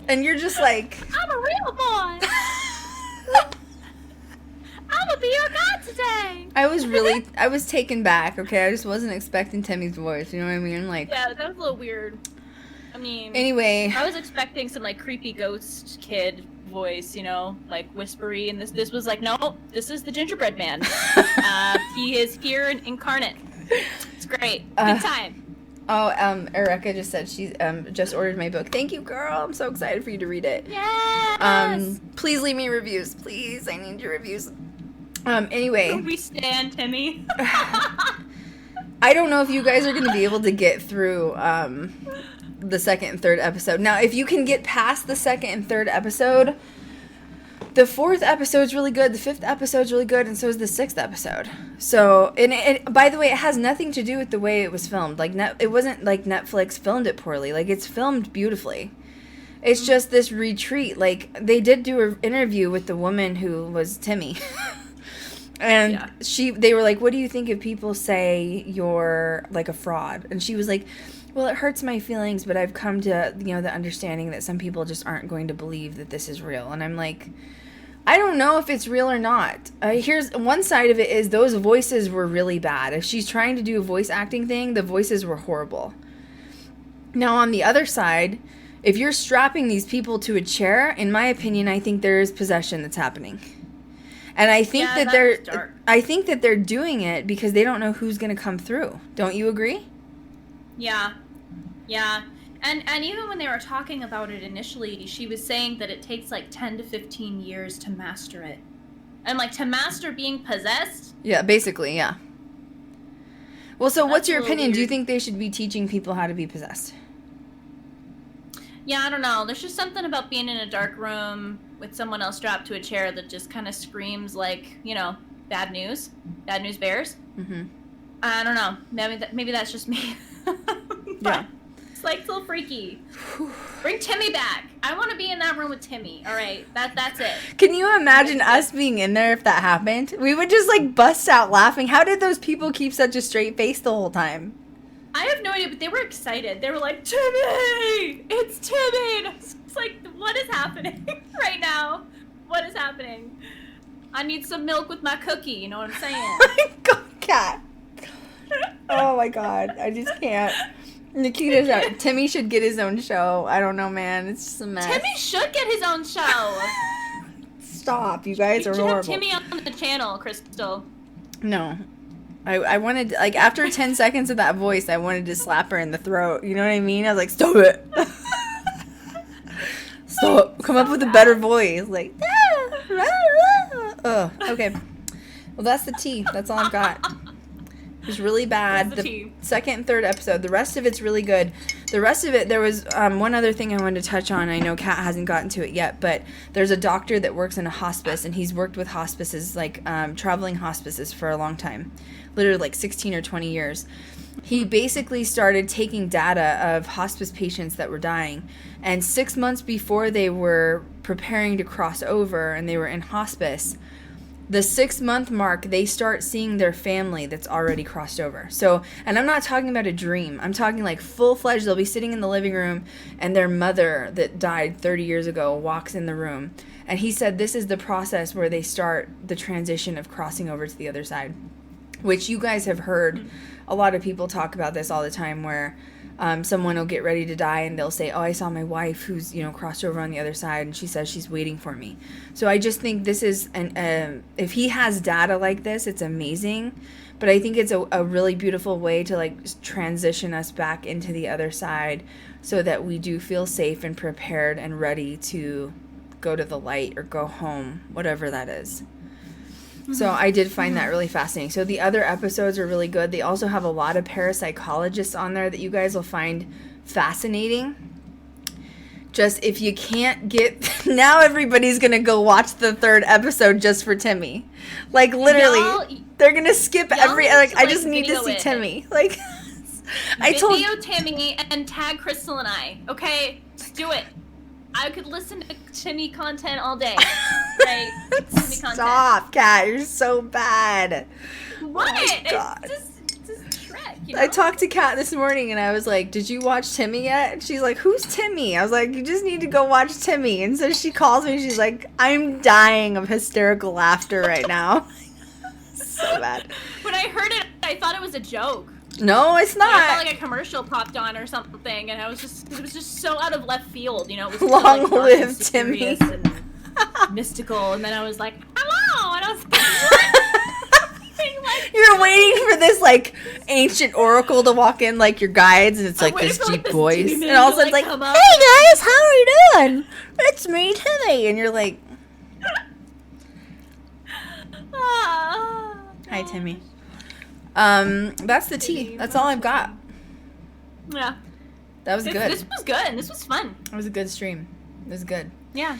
And you're just like... I'm a real boy. I'm gonna be your god today. I was taken back, okay? I just wasn't expecting Timmy's voice, you know what I mean? Like, yeah, that was a little weird. I mean, anyway. I was expecting some, like, creepy ghost kid voice, you know, like, whispery, and this was like, no, this is the gingerbread man. He is here and incarnate. It's great. Good time. Oh, Erica just said she just ordered my book. Thank you, girl. I'm so excited for you to read it. Yes! Please leave me reviews. Please, I need your reviews. Anyway. We stand, Timmy. I don't know if you guys are going to be able to get through the second and third episode. Now, if you can get past the second and third episode, the fourth episode's really good, the fifth episode's really good, and so is the sixth episode. So, and it, by the way, it has nothing to do with the way it was filmed. Like, it wasn't like Netflix filmed it poorly. Like, it's filmed beautifully. It's just this retreat. Like, they did do an interview with the woman who was Timmy. And they were like, what do you think if people say you're, like, a fraud? And she was like, well, it hurts my feelings, but I've come to, you know, the understanding that some people just aren't going to believe that this is real. And I'm like, I don't know if it's real or not. Here's one side of it is those voices were really bad. If she's trying to do a voice acting thing, the voices were horrible. Now, on the other side, if you're strapping these people to a chair, in my opinion, I think there is possession that's happening. And I think I think that they're doing it because they don't know who's going to come through. Don't you agree? Yeah. Yeah. And even when they were talking about it initially, she was saying that it takes like 10 to 15 years to master it. And like to master being possessed? Yeah, basically, yeah. Well, so what's your opinion? Weird. Do you think they should be teaching people how to be possessed? Yeah, I don't know. There's just something about being in a dark room with someone else strapped to a chair that just kind of screams like, you know, bad news. Bad news bears. Mm-hmm. I don't know. Maybe that's just me. Yeah. It's like a little freaky. Bring Timmy back. I want to be in that room with Timmy. All right, that's it. Can you imagine us being in there if that happened? We would just like bust out laughing. How did those people keep such a straight face the whole time? I have no idea, but they were excited. They were like, Timmy! It's Timmy! And it's like, what is happening right now? What is happening? I need some milk with my cookie, you know what I'm saying? Oh my God, Kat. Oh my God, I just can't. Timmy should get his own show. I don't know, man. It's just a mess. Timmy should get his own show. Stop. You guys are horrible. Have Timmy on the channel, Krystal. No. I wanted, like, after 10 seconds of that voice, I wanted to slap her in the throat. You know what I mean? I was like, stop it. Stop. Come up with a better voice. Like, ugh. Okay. Well, that's the tea. That's all I've got. It was really bad. The second and third episode. The rest of it's really good. The rest of it, there was one other thing I wanted to touch on. I know Kat hasn't gotten to it yet, but there's a doctor that works in a hospice, and he's worked with hospices, like traveling hospices for a long time. Literally like 16 or 20 years. He basically started taking data of hospice patients that were dying. And 6 months before they were preparing to cross over and they were in hospice, the 6 month mark, they start seeing their family that's already crossed over. So, and I'm not talking about a dream. I'm talking like full-fledged. They'll be sitting in the living room and their mother that died 30 years ago walks in the room. And he said this is the process where they start the transition of crossing over to the other side, which you guys have heard. A lot of people talk about this all the time where someone will get ready to die and they'll say, oh, I saw my wife who's, you know, crossed over on the other side and she says she's waiting for me. So I just think this is, if he has data like this, it's amazing. But I think it's a really beautiful way to like transition us back into the other side so that we do feel safe and prepared and ready to go to the light or go home, whatever that is. So I did find that really fascinating. So the other episodes are really good. They also have a lot of parapsychologists on there that you guys will find fascinating. Just if you can't get... Now everybody's going to go watch the third episode just for Timmy. Like literally, they're going to skip every... Like, I just need to see Timmy. Like, Video Timmy and tag Krystal and I. Okay? Just do it. I could listen to Timmy content all day. Right? Timmy content. Stop, Kat. You're so bad. What? Oh God. It's just Shrek. You know? I talked to Kat this morning and I was like, did you watch Timmy yet? And she's like, who's Timmy? I was like, you just need to go watch Timmy. And so she calls me and she's like, I'm dying of hysterical laughter right now. So bad. When I heard it, I thought it was a joke. No, it's not. I felt like a commercial popped on or something, and it was just so out of left field, you know. It was Long like, live Timmy. And mystical, and then I was like, hello, and I was like, what? You're waiting for this like ancient oracle to walk in, like your guides, and it's like this deep voice, and all of a sudden it's like, hey guys, how are you doing? It's me, Timmy, and you're like, hi, Timmy. That's the tea. That's all I've got. Yeah. That was good. This was good. This was fun. It was a good stream. It was good. Yeah.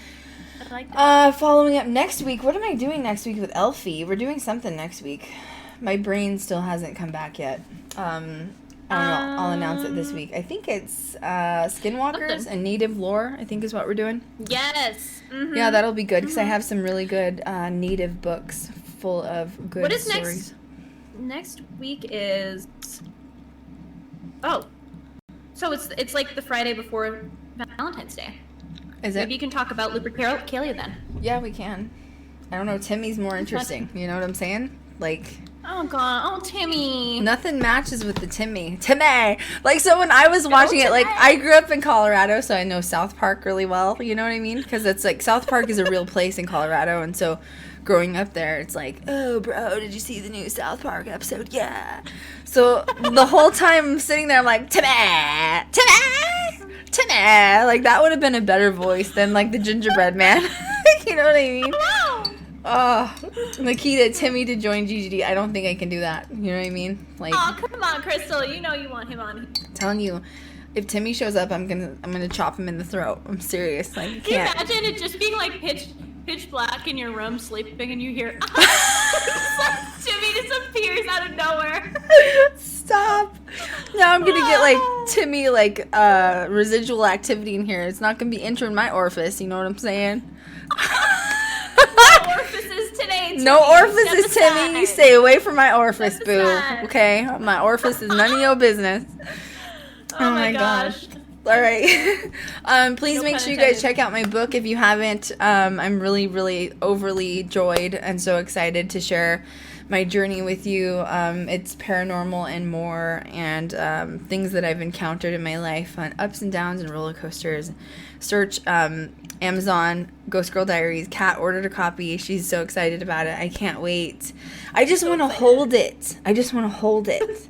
I liked it. Following up next week. What am I doing next week with Elfie? We're doing something next week. My brain still hasn't come back yet. I don't know. I'll announce it this week. I think it's Skinwalkers and Native Lore, I think is what we're doing. Yes. Mm-hmm. Yeah, that'll be good because I have some really good Native books full of good what is stories. Next week is... Oh. So it's like the Friday before Valentine's Day. Is it? Maybe you can talk about Lupercalia then. Yeah, we can. I don't know. Timmy's more interesting. You know what I'm saying? Like... Oh, God. Oh, Timmy. Nothing matches with the Timmy. Timmy! Like, so when I was watching it, like, I grew up in Colorado, so I know South Park really well. You know what I mean? Because it's like, South Park is a real place in Colorado, and so growing up there, it's like, oh, bro, did you see the new South Park episode? Yeah. So the whole time I'm sitting there, I'm like, Timmy! Timmy! Timmy! Like, that would have been a better voice than, like, the gingerbread man. You know what I mean? Hello! Oh, Nikita, Timmy to join GGD. I don't think I can do that. You know what I mean? Like, Oh, come on, Krystal. You know you want him on. telling you, if Timmy shows up, I'm gonna chop him in the throat. I'm serious. Like, you Can you can't. imagine it just being like pitch black in your room sleeping and you hear Timmy disappears out of nowhere. Stop. Now I'm gonna get like Timmy like residual activity in here. It's not gonna be entering my orifice. You know what I'm saying? No orifices today, Timmy. No orifices, Step Timmy. aside. Stay away from my orifice, Step boo. aside. Okay, my orifice is none of your business. Oh my gosh. All right. Please No make pun sure you guys intended. check out my book if you haven't. I'm really, really overly joyed and so excited to share my journey with you. It's paranormal and more, and things that I've encountered in my life on ups and downs and roller coasters. Search Amazon, Ghost Girl Diaries. Kat ordered a copy. She's so excited about it. I can't wait. I just want to hold it. I just want to hold it.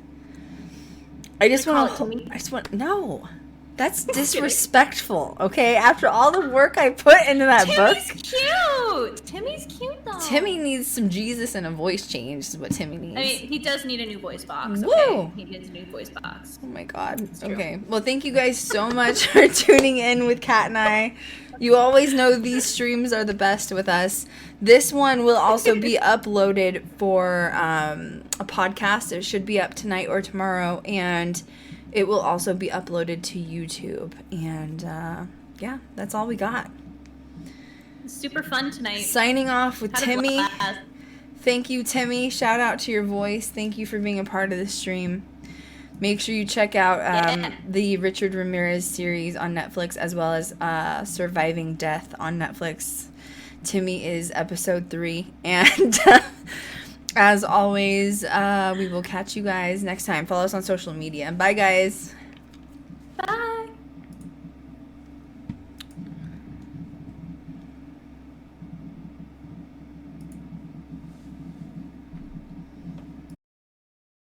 I just want to hold. I just want no. That's disrespectful, okay? After all the work I put into that Timmy's book. cute. Timmy's cute though. Timmy needs some Jesus and a voice change is what Timmy needs. I mean, he does need a new voice box. Woo! Okay? He needs a new voice box. Oh my God. true. Okay. Well, thank you guys so much for tuning in with Kat and I. You always know these streams are the best with us. This one will also be uploaded for a podcast. It should be up tonight or tomorrow, and it will also be uploaded to YouTube. And yeah, that's all we got. Super fun tonight. Signing off with Had a Timmy. blast. Thank you, Timmy. Shout out to your voice. Thank you for being a part of the stream. Make sure you check out the Richard Ramirez series on Netflix, as well as Surviving Death on Netflix. Timmy is episode 3. And as always, we will catch you guys next time. Follow us on social media. Bye, guys.